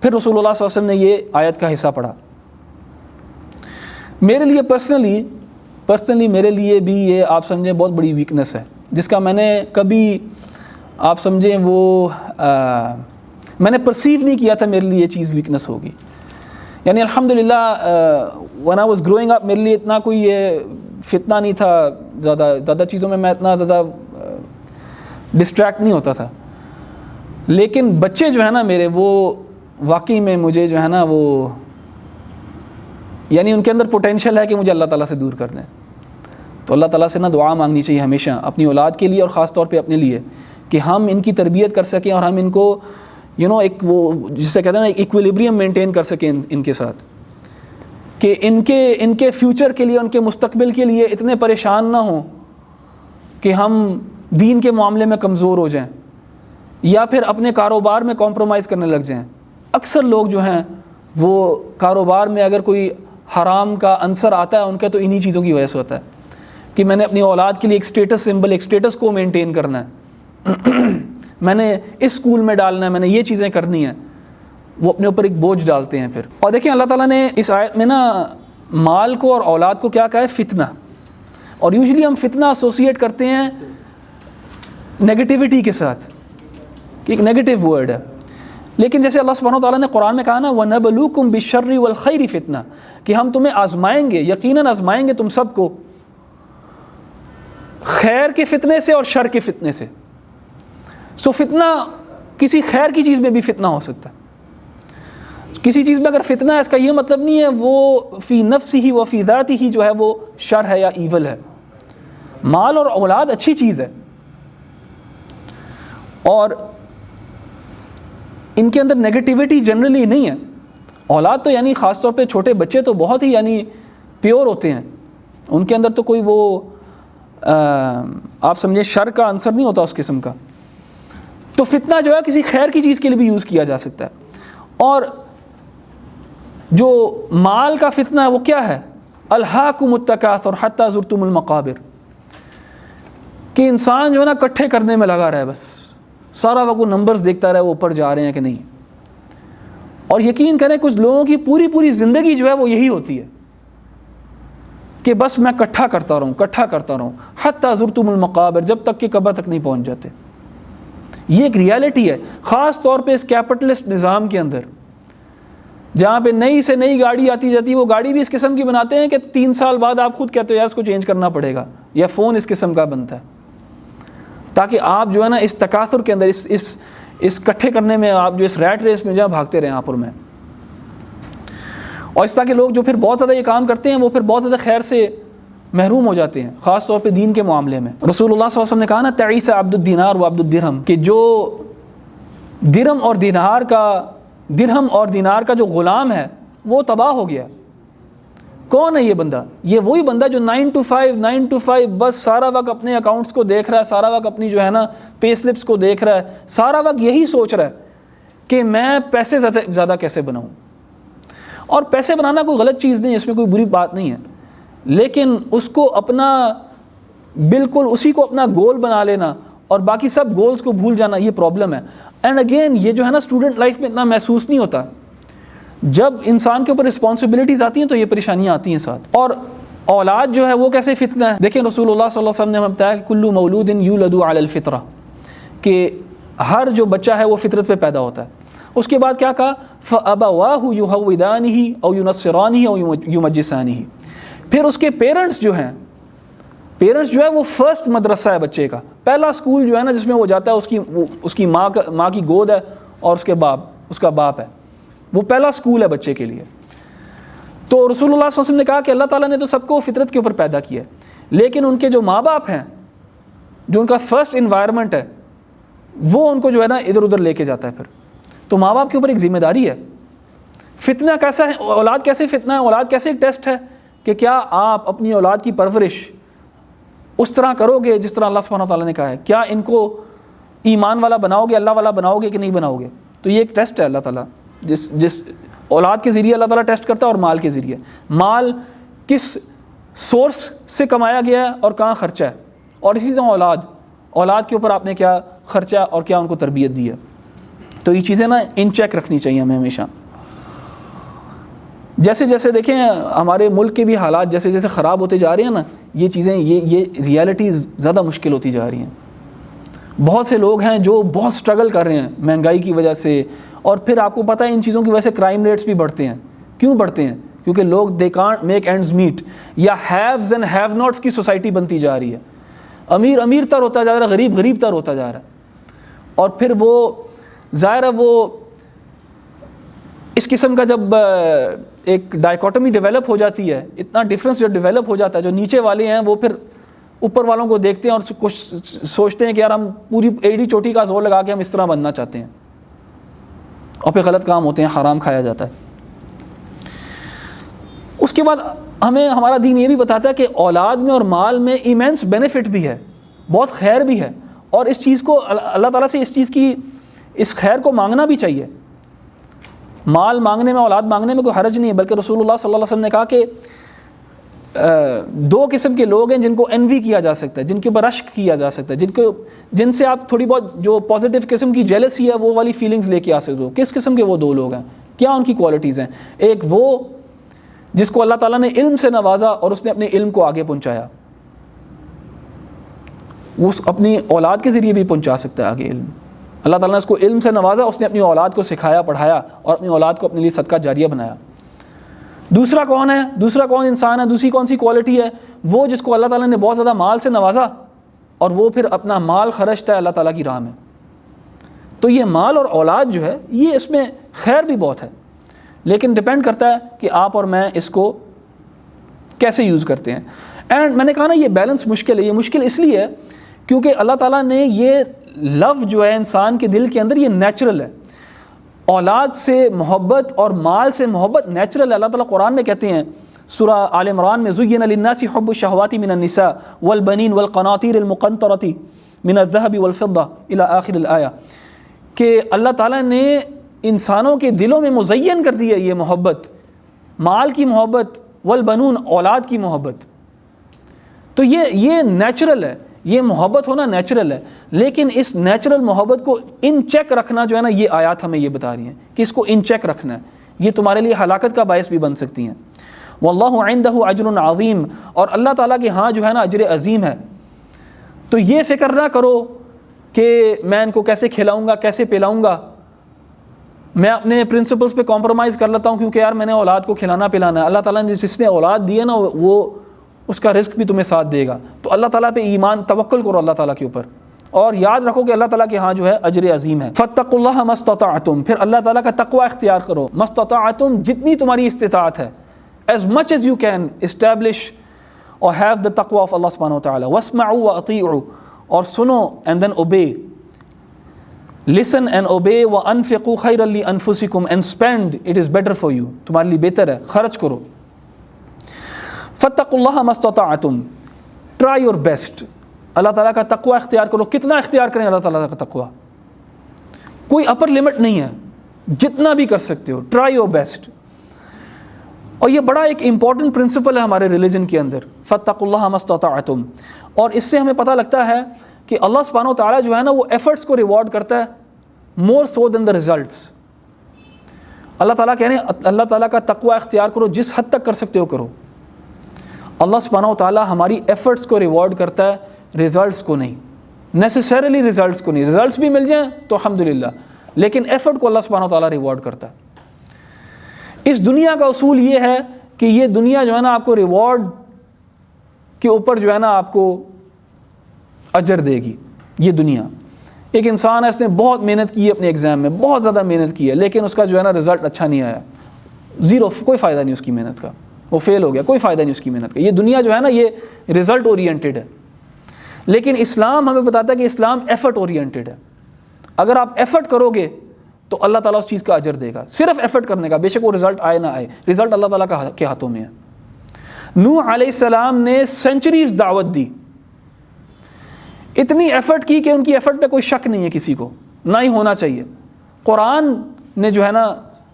پھر رسول اللہ صلی اللہ علیہ وسلم نے یہ آیت کا حصہ پڑھا. میرے لیے پرسنلی میرے لیے بھی یہ آپ سمجھیں بہت بڑی ویکنس ہے, جس کا میں نے کبھی آپ سمجھیں وہ میں نے پرسیو نہیں کیا تھا میرے لیے یہ چیز ویکنس ہوگی. یعنی الحمدللہ when I was growing up میرے لیے اتنا کوئی یہ فتنہ نہیں تھا, زیادہ چیزوں میں اتنا زیادہ ڈسٹریکٹ نہیں ہوتا تھا. لیکن بچے جو ہیں نا میرے, وہ واقعی میں مجھے جو ہے نا وہ یعنی ان کے اندر پوٹینشیل ہے کہ مجھے اللہ تعالیٰ سے دور کر دیں. تو اللہ تعالیٰ سے نا دعا مانگنی چاہیے ہمیشہ اپنی اولاد کے لیے اور خاص طور پہ اپنے لیے, کہ ہم ان کی تربیت کر سکیں اور ہم ان کو ایک وہ جسے کہتے ہیں نا ایکویلیبریم مینٹین کر سکیں ان کے ساتھ, کہ ان کے فیوچر کے لیے, ان کے مستقبل کے لیے اتنے پریشان نہ ہوں کہ ہم دین کے معاملے میں کمزور ہو جائیں یا پھر اپنے کاروبار میں کمپرومائز کرنے لگ جائیں. اکثر لوگ جو ہیں وہ کاروبار میں اگر کوئی حرام کا عنصر آتا ہے ان کا تو انہی چیزوں کی وجہ سے ہوتا ہے کہ میں نے اپنی اولاد کے لیے ایک اسٹیٹس سمبل, ایک اسٹیٹس کو مینٹین کرنا ہے, میں نے اس اسکول میں ڈالنا ہے, میں نے یہ چیزیں کرنی ہیں, وہ اپنے اوپر ایک بوجھ ڈالتے ہیں پھر. اور دیکھیں اللہ تعالیٰ نے اس آیت میں نا مال کو اور اولاد کو کیا کہا ہے, فتنہ. اور یوزلی ہم فتنہ ایسوسیٹ کرتے ہیں نگیٹیوٹی کے ساتھ کہ ایک نیگیٹو ورڈ ہے, لیکن جیسے اللہ سبحانہ وتعالیٰ نے قرآن میں کہا نا وَنَبْلُوكُمْ بِالشَّرِّ وَالْخَيْرِ فِتْنَةً، کہ ہم تمہیں آزمائیں گے، یقیناً آزمائیں گے تم سب کو خیر کے فتنے سے اور شر کے فتنے سے. سو فتنہ کسی خیر کی چیز میں بھی فتنہ ہو سکتا ہے. کسی چیز میں اگر فتنہ ہے اس کا یہ مطلب نہیں ہے وہ فی نفسہ و فی ذاتہ جو ہے وہ شر ہے یا ایول ہے. مال اور اولاد اچھی چیز ہے اور ان کے اندر نگیٹیوٹی جنرلی نہیں ہے. اولاد تو یعنی خاص طور پہ چھوٹے بچے تو بہت ہی یعنی پیور ہوتے ہیں، ان کے اندر تو کوئی وہ آپ سمجھیں شر کا عنصر نہیں ہوتا اس قسم کا. تو فتنہ جو ہے کسی خیر کی چیز کے لیے بھی یوز کیا جا سکتا ہے. اور جو مال کا فتنہ ہے وہ کیا ہے؟ الہاکم التکاثر حتی زرتم المقابر، کہ انسان جو ہے نا اکٹھے کرنے میں لگا رہے، بس سارا وقت وہ نمبرز دیکھتا رہے وہ اوپر جا رہے ہیں کہ نہیں. اور یقین کریں کچھ لوگوں کی پوری زندگی جو ہے وہ یہی ہوتی ہے کہ بس میں اکٹھا کرتا رہوں حتی زرتم المقابر، جب تک کہ قبر تک نہیں پہنچ جاتے. یہ ایک ریالٹی ہے، خاص طور پہ اس کیپٹلسٹ نظام کے اندر جہاں پہ نئی سے نئی گاڑی آتی جاتی ہے. وہ گاڑی بھی اس قسم کی بناتے ہیں کہ 3 سال بعد آپ خود کہتے ہو یار اس کو چینج کرنا پڑے گا، یا فون اس قسم کا بنتا ہے تاکہ آپ جو ہے نا اس تکاثر کے اندر اس اکٹھے کرنے میں آپ جو اس ریٹ ریس میں جہاں بھاگتے رہیں آپ اور میں. اور اس طرح کے لوگ جو پھر بہت زیادہ یہ کام کرتے ہیں وہ پھر بہت زیادہ خیر سے محروم ہو جاتے ہیں، خاص طور پہ دین کے معاملے میں. رسول اللہ صلی اللہ علیہ وسلم نے کہا نا تعیس عبد الدینار و عبد الدرہم، کہ جو درہم اور دینار کا جو غلام ہے وہ تباہ ہو گیا. کون ہے یہ بندہ؟ یہ وہی بندہ جو 9 to 5 بس سارا وقت اپنے اکاؤنٹس کو دیکھ رہا ہے، سارا وقت اپنی جو ہے نا پے سلپس کو دیکھ رہا ہے، سارا وقت یہی سوچ رہا ہے کہ میں پیسے زیادہ کیسے بناؤں. اور پیسے بنانا کوئی غلط چیز نہیں ہے، اس میں کوئی بری بات نہیں ہے، لیکن اس کو اپنا بالکل اسی کو اپنا گول بنا لینا اور باقی سب گولز کو بھول جانا، یہ پرابلم ہے. اینڈ اگین یہ جو ہے نا اسٹوڈنٹ لائف میں اتنا محسوس نہیں ہوتا، جب انسان کے اوپر رسپانسبلٹیز آتی ہیں تو یہ پریشانیاں آتی ہیں ساتھ. اور اولاد جو ہے وہ کیسے فتنہ ہے؟ دیکھیں رسول اللہ صلی اللہ علیہ وسلم نے ہمیں بتایا کہ کلو مولود یولد علی الفطرہ، کہ ہر جو بچہ ہے وہ فطرت پہ پیدا ہوتا ہے. اس کے بعد کیا کہا؟ فَأَبَوَاهُ يُهَوِّدَانِهِ أَوْ يُنَصِّرَانِهِ أَوْ يُمَجِّسَانِهِ، پھر اس کے پیرنٹس جو ہے وہ فرسٹ مدرسہ ہے بچے کا، پہلا اسکول جو ہے نا جس میں وہ جاتا ہے اس کی ماں کی گود ہے اور اس کا باپ ہے، وہ پہلا اسکول ہے بچے کے لیے. تو رسول اللہ صلی اللہ علیہ وسلم نے کہا کہ اللہ تعالیٰ نے تو سب کو فطرت کے اوپر پیدا کیا ہے، لیکن ان کے جو ماں باپ ہیں، جو ان کا فرسٹ انوائرمنٹ ہے، وہ ان کو جو ہے نا ادھر ادھر لے کے جاتا ہے. پھر تو ماں باپ کے اوپر ایک ذمہ داری ہے. فتنہ کیسا ہے؟ اولاد کیسے فتنہ ہے؟ اولاد کیسے ایک ٹیسٹ ہے کہ کیا آپ اپنی اولاد کی پرورش اس طرح کرو گے جس طرح اللہ سبحانہ وتعالیٰ نے کہا ہے؟ کیا ان کو ایمان والا بناؤ گے، اللہ والا بناؤ گے کہ نہیں بناؤ گے؟ تو یہ ایک ٹیسٹ ہے اللہ تعالیٰ جس اولاد کے ذریعے اللہ تعالیٰ ٹیسٹ کرتا ہے، اور مال کے ذریعے. مال کس سورس سے کمایا گیا ہے اور کہاں خرچہ ہے، اور اسی طرح اولاد کے اوپر آپ نے کیا خرچہ اور کیا ان کو تربیت دی ہے. تو یہ چیزیں نا ان چیک رکھنی چاہیے ہمیں ہمیشہ. جیسے دیکھیں ہمارے ملک کے بھی حالات جیسے خراب ہوتے جا رہے ہیں نا، یہ چیزیں یہ ریالٹیز زیادہ مشکل ہوتی جا رہی ہیں. بہت سے لوگ ہیں جو بہت سٹرگل کر رہے ہیں مہنگائی کی وجہ سے، اور پھر آپ کو پتہ ہے ان چیزوں کی وجہ سے کرائم ریٹس بھی بڑھتے ہیں. کیوں بڑھتے ہیں؟ کیونکہ لوگ they can't make ends meet, یا ہیوز اینڈ ہیو ناٹس کی سوسائٹی بنتی جا رہی ہے. امیر تر ہوتا جا رہا ہے، غریب تر ہوتا جا رہا ہے. اور پھر وہ ظاہر ہے وہ اس قسم کا جب ایک ڈائیکوٹمی ڈیولپ ہو جاتی ہے، اتنا ڈفرینس جب ڈیولپ ہو جاتا ہے، جو نیچے والے ہیں وہ پھر اوپر والوں کو دیکھتے ہیں اور سوچتے ہیں کہ یار ہم پوری ایڑی چوٹی کا زور لگا کے ہم اس طرح بننا چاہتے ہیں، اور پھر غلط کام ہوتے ہیں، حرام کھایا جاتا ہے. اس کے بعد ہمیں ہمارا دین یہ بھی بتاتا ہے کہ اولاد میں اور مال میں ایمینس بینیفٹ بھی ہے، بہت خیر بھی ہے، اور اس چیز کو اللہ تعالیٰ سے اس خیر کو مانگنا بھی چاہیے. مال مانگنے میں، اولاد مانگنے میں کوئی حرج نہیں ہے، بلکہ رسول اللہ صلی اللہ علیہ وسلم نے کہا کہ 2 قسم کے لوگ ہیں جن کو انوی کیا جا سکتا ہے، جن کے اوپر رشک کیا جا سکتا ہے، جن سے آپ تھوڑی بہت جو پازیٹیو قسم کی جیلسی ہے وہ والی فیلنگز لے کے آ سکتے ہو. کس قسم کے وہ 2 لوگ ہیں؟ کیا ان کی کوالٹیز ہیں؟ ایک وہ جس کو اللہ تعالیٰ نے علم سے نوازا اور اس نے اپنے علم کو آگے پہنچایا، وہ اپنی اولاد کے ذریعے بھی پہنچا سکتا ہے آگے علم. اللہ تعالیٰ نے اس کو علم سے نوازا، اس نے اپنی اولاد کو سکھایا، پڑھایا اور اپنی اولاد کو اپنے لیے صدقہ جاریہ بنایا۔ دوسرا کون ہے؟ دوسرا کون انسان ہے؟ دوسری کون سی کوالٹی ہے؟ وہ جس کو اللہ تعالیٰ نے بہت زیادہ مال سے نوازا اور وہ پھر اپنا مال خرچتا ہے اللہ تعالیٰ کی راہ میں۔ تو یہ مال اور اولاد جو ہے یہ اس میں خیر بھی بہت ہے، لیکن ڈپینڈ کرتا ہے کہ آپ اور میں اس کو کیسے یوز کرتے ہیں۔ اینڈ میں نے کہا نا یہ بیلنس مشکل ہے۔ یہ مشکل اس لیے ہے کیونکہ اللہ تعالیٰ نے یہ لو جو ہے انسان کے دل کے اندر یہ نیچرل ہے، اولاد سے محبت اور مال سے محبت نیچرل ہے۔ اللہ تعالیٰ قرآن میں کہتے ہیں سورہ آل عمران میں زُيِّنَ لِلنَّاسِ حُبُّ الشَّهَوَاتِ مِنَ النِّسَاءِ وَالْبَنِينَ وَالْقَنَاطِيرِ الْمُقَنطَرَةِ مِنَ الذَّهَبِ وَالْفِضَّةِ إِلَى آخِرِ الْآيَةِ، کہ اللہ تعالیٰ نے انسانوں کے دلوں میں مزین کر دی ہے یہ محبت، مال کی محبت، والبنون اولاد کی محبت۔ تو یہ نیچرل ہے، یہ محبت ہونا نیچرل ہے، لیکن اس نیچرل محبت کو ان چیک رکھنا جو ہے نا یہ آیات ہمیں یہ بتا رہی ہیں کہ اس کو ان چیک رکھنا ہے، یہ تمہارے لیے ہلاکت کا باعث بھی بن سکتی ہیں۔ واللہ عندہ اجر عظیم، اور اللہ تعالیٰ کے ہاں جو ہے نا اجر عظیم ہے۔ تو یہ فکر نہ کرو کہ میں ان کو کیسے کھلاؤں گا، کیسے پلاؤں گا، میں اپنے پرنسپلز پہ کمپرومائز کر لیتا ہوں کیونکہ یار میں نے اولاد کو کھلانا پلانا ہے۔ اللہ تعالیٰ نے جس نے اولاد دی ہے نا وہ اس کا رزق بھی تمہیں ساتھ دے گا۔ تو اللہ تعالیٰ پہ ایمان، توکل کرو اللہ تعالیٰ کے اوپر، اور یاد رکھو کہ اللہ تعالیٰ کے ہاں جو ہے اجر عظیم ہے۔ فاتقوا اللہ ما استطعتم، پھر اللہ تعالیٰ کا تقوی اختیار کرو، ما استطعتم جتنی تمہاری استطاعت ہے، as much as you can establish or have the taqwa of Allah subhanahu wa ta'ala۔ واسمعوا واطیعوا، اور سنو and then obey، listen and obey۔ وانفقوا خیرا لانفسکم، and spend it is better for you، تمہارے لیے بہتر ہے، خرچ کرو۔ فاتقوا اللہ ما استطعتم، try your best، اللہ تعالیٰ کا تقوی اختیار کرو۔ کتنا اختیار کریں اللہ تعالیٰ کا تقوی؟ کوئی اپر لمٹ نہیں ہے، جتنا بھی کر سکتے ہو try your best۔ اور یہ بڑا ایک امپورٹنٹ پرنسپل ہے ہمارے ریلیجن کے اندر، فاتقوا اللہ ما استطعتم۔ اور اس سے ہمیں پتہ لگتا ہے کہ اللہ سبحانہ و تعالیٰ جو ہے نا وہ ایفرٹس کو ریوارڈ کرتا ہے more so than the results۔ اللہ تعالیٰ کہہ رہے ہیں اللہ تعالیٰ کا تقوی اختیار کرو، جس حد تک کر سکتے ہو کرو۔ اللہ سبحانہ و تعالیٰ ہماری ایفرٹس کو ریوارڈ کرتا ہے، ریزلٹس کو نہیں، نیسیسریلی ریزلٹس کو نہیں۔ ریزلٹس بھی مل جائیں تو الحمدللہ، لیکن ایفرٹ کو اللہ سبحانہ و تعالیٰ ریوارڈ کرتا ہے۔ اس دنیا کا اصول یہ ہے کہ یہ دنیا جو ہے نا آپ کو ریوارڈ کے اوپر جو ہے نا آپ کو اجر دے گی۔ یہ دنیا، ایک انسان ہے اس نے بہت محنت کی ہے اپنے ایگزام میں، بہت زیادہ محنت کی ہے، لیکن اس کا جو ہے نا رزلٹ اچھا نہیں آیا، زیرو، کوئی فائدہ نہیں اس کی محنت کا، وہ فیل ہو گیا، کوئی فائدہ نہیں اس کی محنت کا۔ یہ دنیا جو ہے نا یہ رزلٹ اورینٹیڈ ہے، لیکن اسلام ہمیں بتاتا ہے کہ اسلام ایفرٹ اورینٹیڈ ہے۔ اگر آپ ایفرٹ کرو گے تو اللہ تعالیٰ اس چیز کا اجر دے گا، صرف ایفرٹ کرنے کا، بے شک وہ رزلٹ آئے نہ آئے، رزلٹ اللہ تعالیٰ کے ہاتھوں میں ہے۔ نوح علیہ السلام نے سینچریز دعوت دی، اتنی ایفرٹ کی کہ ان کی ایفرٹ پہ کوئی شک نہیں ہے کسی کو، نہ ہی ہونا چاہیے۔ قرآن نے جو ہے نا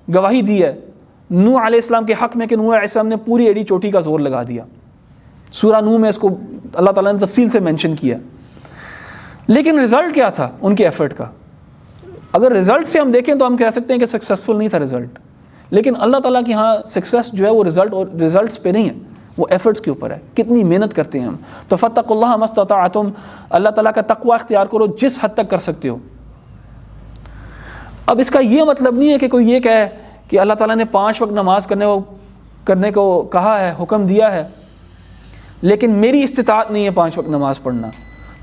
گواہی دی ہے نوح علیہ السلام کے حق میں کہ نوح علیہ السلام نے پوری ایڑی چوٹی کا زور لگا دیا۔ سورہ نوح میں اس کو اللہ تعالیٰ نے تفصیل سے مینشن کیا، لیکن رزلٹ کیا تھا ان کے ایفرٹ کا؟ اگر رزلٹ سے ہم دیکھیں تو ہم کہہ سکتے ہیں کہ سکسیسفل نہیں تھا رزلٹ، لیکن اللہ تعالیٰ کی ہاں سکسیس جو ہے وہ رزلٹ اور رزلٹس پہ نہیں ہے، وہ ایفرٹس کے اوپر ہے، کتنی محنت کرتے ہیں ہم۔ تو فاتقوا اللہ ما استطعتم، اللہ تعالیٰ کا تقوی اختیار کرو جس حد تک کر سکتے ہو۔ اب اس کا یہ مطلب نہیں ہے کہ کوئی یہ کہے کہ اللہ تعالیٰ نے 5 وقت نماز کرنے کو کہا ہے، حکم دیا ہے، لیکن میری استطاعت نہیں ہے 5 وقت نماز پڑھنا،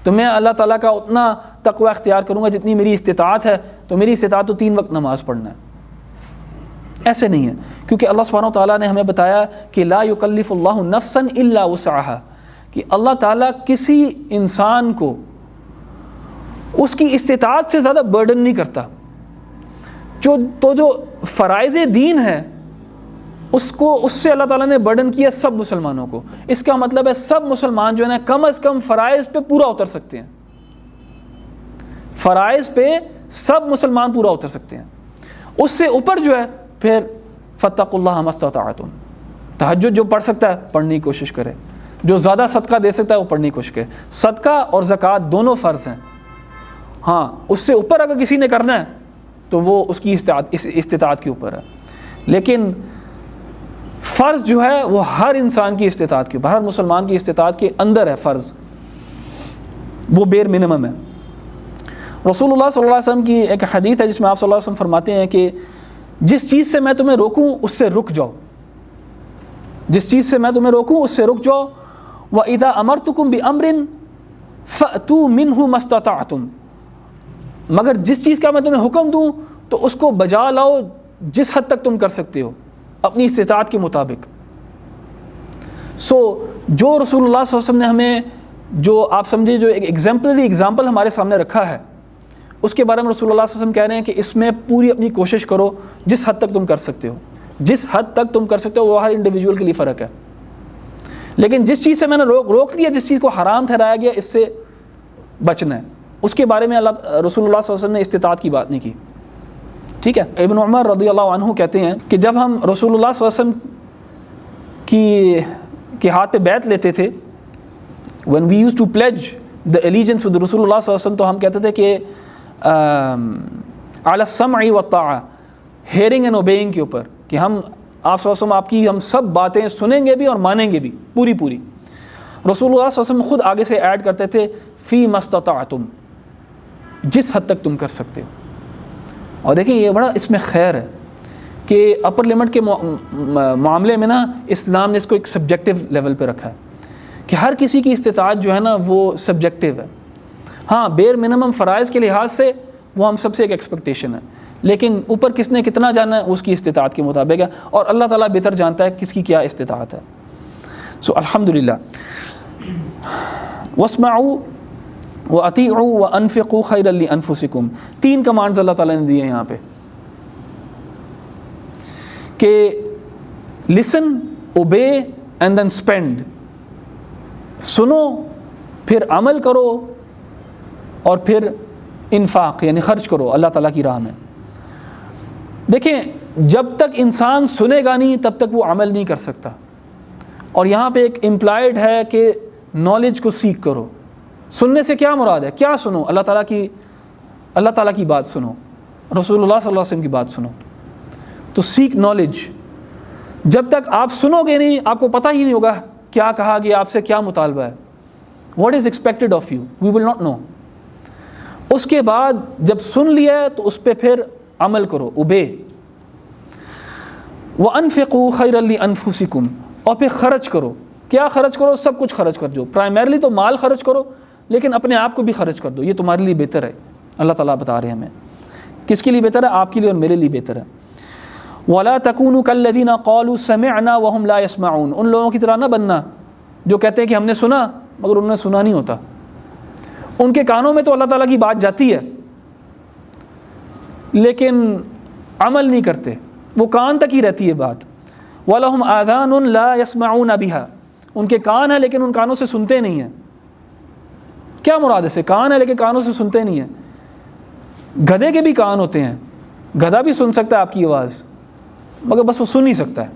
تو میں اللہ تعالیٰ کا اتنا تقوی اختیار کروں گا جتنی میری استطاعت ہے، تو میری استطاعت تو 3 وقت نماز پڑھنا ہے۔ ایسے نہیں ہے، کیونکہ اللہ سبحانہ و تعالیٰ نے ہمیں بتایا کہ لا یکلف اللہ نفسا الا وسعها، کہ اللہ تعالیٰ کسی انسان کو اس کی استطاعت سے زیادہ برڈن نہیں کرتا۔ جو فرائض دین ہے اس سے اللہ تعالیٰ نے برڈن کیا سب مسلمانوں کو۔ اس کا مطلب ہے سب مسلمان جو ہے نا کم از کم فرائض پہ پورا اتر سکتے ہیں، فرائض پہ سب مسلمان پورا اتر سکتے ہیں۔ اس سے اوپر جو ہے پھر فاتقوا اللہ ما استطعتم، تہجد جو پڑھ سکتا ہے پڑھنے کی کوشش کرے، جو زیادہ صدقہ دے سکتا ہے وہ پڑھنے کی کوشش کرے۔ صدقہ اور زکوٰۃ دونوں فرض ہیں، ہاں اس سے اوپر اگر کسی نے کرنا ہے تو وہ اس کی استطاعت کے اوپر ہے، لیکن فرض جو ہے وہ ہر انسان کی استطاعت کے اوپر، ہر مسلمان کی استطاعت کے اندر ہے، فرض وہ بیر منیمم ہے۔ رسول اللہ صلی اللہ علیہ وسلم کی ایک حدیث ہے جس میں آپ صلی اللہ علیہ وسلم فرماتے ہیں کہ جس چیز سے میں تمہیں روکوں اس سے رک جاؤ، جس چیز سے میں تمہیں روکوں اس سے رک جاؤ. وَإِذَا أَمَرْتُكُمْ بِأَمْرٍ فَأْتُوا مِنْهُ مَا اسْتَطَعْتُمْ، مگر جس چیز کا میں تمہیں حکم دوں تو اس کو بجا لاؤ جس حد تک تم کر سکتے ہو اپنی استطاعت کے مطابق. جو رسول اللہ صلی اللہ علیہ وسلم نے ہمیں جو آپ سمجھے جو ایک ایگزامپلری ایگزامپل ہمارے سامنے رکھا ہے، اس کے بارے میں رسول اللہ صلی اللہ علیہ وسلم کہہ رہے ہیں کہ اس میں پوری اپنی کوشش کرو جس حد تک تم کر سکتے ہو. جس حد تک تم کر سکتے ہو وہ ہر انڈیویجول کے لیے فرق ہے. لیکن جس چیز سے میں نے روک دیا، جس چیز کو حرام ٹھہرایا گیا، اس سے بچنا ہے، اس کے بارے میں رسول اللہ صلی اللہ علیہ وسلم نے استطاعت کی بات نہیں کی. ٹھیک ہے. ابن عمر رضی اللہ عنہ کہتے ہیں کہ جب ہم رسول اللہ صلی اللہ علیہ وسلم کے ہاتھ پہ بیعت لیتے تھے، when we used to pledge the allegiance with رسول اللہ صلی اللہ علیہ وسلم، تو ہم کہتے تھے کہ علی السمع والطاعہ، ہیئرنگ اینڈ اوبیئنگ کے اوپر، کہ ہم آپ صلی اللہ علیہ وسلم آپ کی ہم سب باتیں سنیں گے بھی اور مانیں گے بھی پوری. رسول اللہ صلی اللہ علیہ وسلم خود آگے سے ایڈ کرتے تھے فی ما استطعتم، جس حد تک تم کر سکتے ہو. اور دیکھیں یہ بڑا اس میں خیر ہے کہ اپر لمٹ کے معاملے میں نا اسلام نے اس کو ایک سبجیکٹو لیول پہ رکھا ہے کہ ہر کسی کی استطاعت جو ہے نا وہ سبجیکٹو ہے. ہاں بیر منیمم فرائض کے لحاظ سے وہ ہم سب سے ایک ایکسپیکٹیشن ہے، لیکن اوپر کس نے کتنا جانا ہے اس کی استطاعت کے مطابق ہے، اور اللہ تعالیٰ بہتر جانتا ہے کس کی کیا استطاعت ہے. الحمدللہ. واسمعوا وَأَطِيعُوا وَأَنفِقُوا خَيْرًا لِأَنفُسِكُمْ، 3 کمانڈز اللہ تعالیٰ نے دیے ہیں یہاں پہ کہ لسن، اوبے اینڈ دین اسپینڈ. سنو پھر عمل کرو اور پھر انفاق یعنی خرچ کرو اللہ تعالیٰ کی راہ میں. دیکھیں جب تک انسان سنے گا نہیں تب تک وہ عمل نہیں کر سکتا. اور یہاں پہ ایک امپلائڈ ہے کہ نالج کو سیکھ کرو. سننے سے کیا مراد ہے؟ کیا سنو؟ اللہ تعالیٰ کی بات سنو، رسول اللہ صلی اللہ علیہ وسلم کی بات سنو. تو سیک نالج. جب تک آپ سنو گے نہیں آپ کو پتہ ہی نہیں ہوگا کیا کہا گیا، آپ سے کیا مطالبہ ہے، what is expected of you, we will not know. اس کے بعد جب سن لیا تو اس پہ پھر عمل کرو، اوبے. وَأَنفِقُوا خَيْرًا لِأَنفُسِكُمْ، اور پھر خرچ کرو. کیا خرچ کرو؟ سب کچھ خرچ کر دو. پرائمرلی تو مال خرچ کرو، لیکن اپنے آپ کو بھی خرچ کر دو، یہ تمہارے لیے بہتر ہے. اللہ تعالیٰ بتا رہے ہیں ہمیں کس کے لیے بہتر ہے، آپ کے لیے اور میرے لیے بہتر ہے. وَلَا تَكُونُوا كَالَّذِينَ قَالُوا سَمِعْنَا وَهُمْ لَا يَسْمَعُونَ، ان لوگوں کی طرح نہ بننا جو کہتے ہیں کہ ہم نے سنا مگر انہوں نے سنا نہیں ہوتا. ان کے کانوں میں تو اللہ تعالیٰ کی بات جاتی ہے لیکن عمل نہیں کرتے، وہ کان تک ہی رہتی ہے بات. وَلَهُمْ آذَانٌ لَا يَسْمَعُونَ بِهَا، ان کے کان ہیں لیکن ان کانوں سے سنتے نہیں ہیں. کیا مراد ہے؟ کان ہے لیکن کانوں سے سنتے نہیں ہیں. گدھے کے بھی کان ہوتے ہیں، گدھا بھی سن سکتا ہے آپ کی آواز مگر بس وہ سن نہیں سکتا ہے،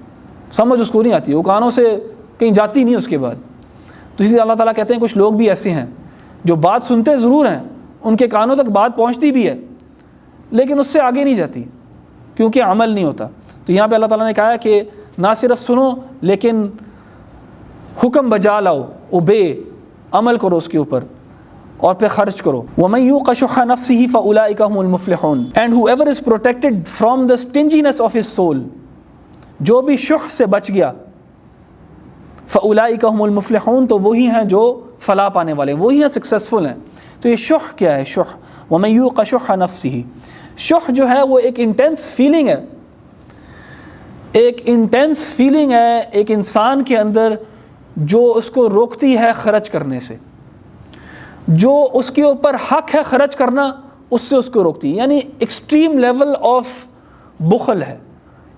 سمجھ اس کو نہیں آتی، وہ کانوں سے کہیں جاتی نہیں اس کے بعد. تو اسی لیے اللہ تعالیٰ کہتے ہیں کچھ لوگ بھی ایسے ہیں جو بات سنتے ضرور ہیں، ان کے کانوں تک بات پہنچتی بھی ہے لیکن اس سے آگے نہیں جاتی کیونکہ عمل نہیں ہوتا. تو یہاں پہ اللہ تعالیٰ نے کہا ہے کہ نہ صرف سنو لیکن حکم بجا لاؤ، اوبے، عمل کرو اس کے اوپر اور پھر خرچ کرو. وَمَن يُوقَ شُحَّ نَفْسِهِ فَأُولَٰئِكَ هُمُ الْمُفْلِحُونَ، and whoever is protected from the stinginess of his soul، جو بھی شح سے بچ گیا، فَأُولَٰئِكَ هُمُ الْمُفْلِحُونَ، تو وہی ہیں جو فلاح پانے والے، وہی ہیں سکسیسفل ہیں. تو یہ شح کیا ہے؟ شح وَمَن يُوقَ شُحَّ نَفْسِهِ، شح جو ہے وہ ایک انٹینس فیلنگ ہے، ایک انٹینس فیلنگ ہے ایک انسان کے اندر جو اس کو روکتی ہے خرچ کرنے سے، جو اس کے اوپر حق ہے خرچ کرنا اس سے اس کو روکتی ہے. یعنی ایکسٹریم لیول آف بخل ہے،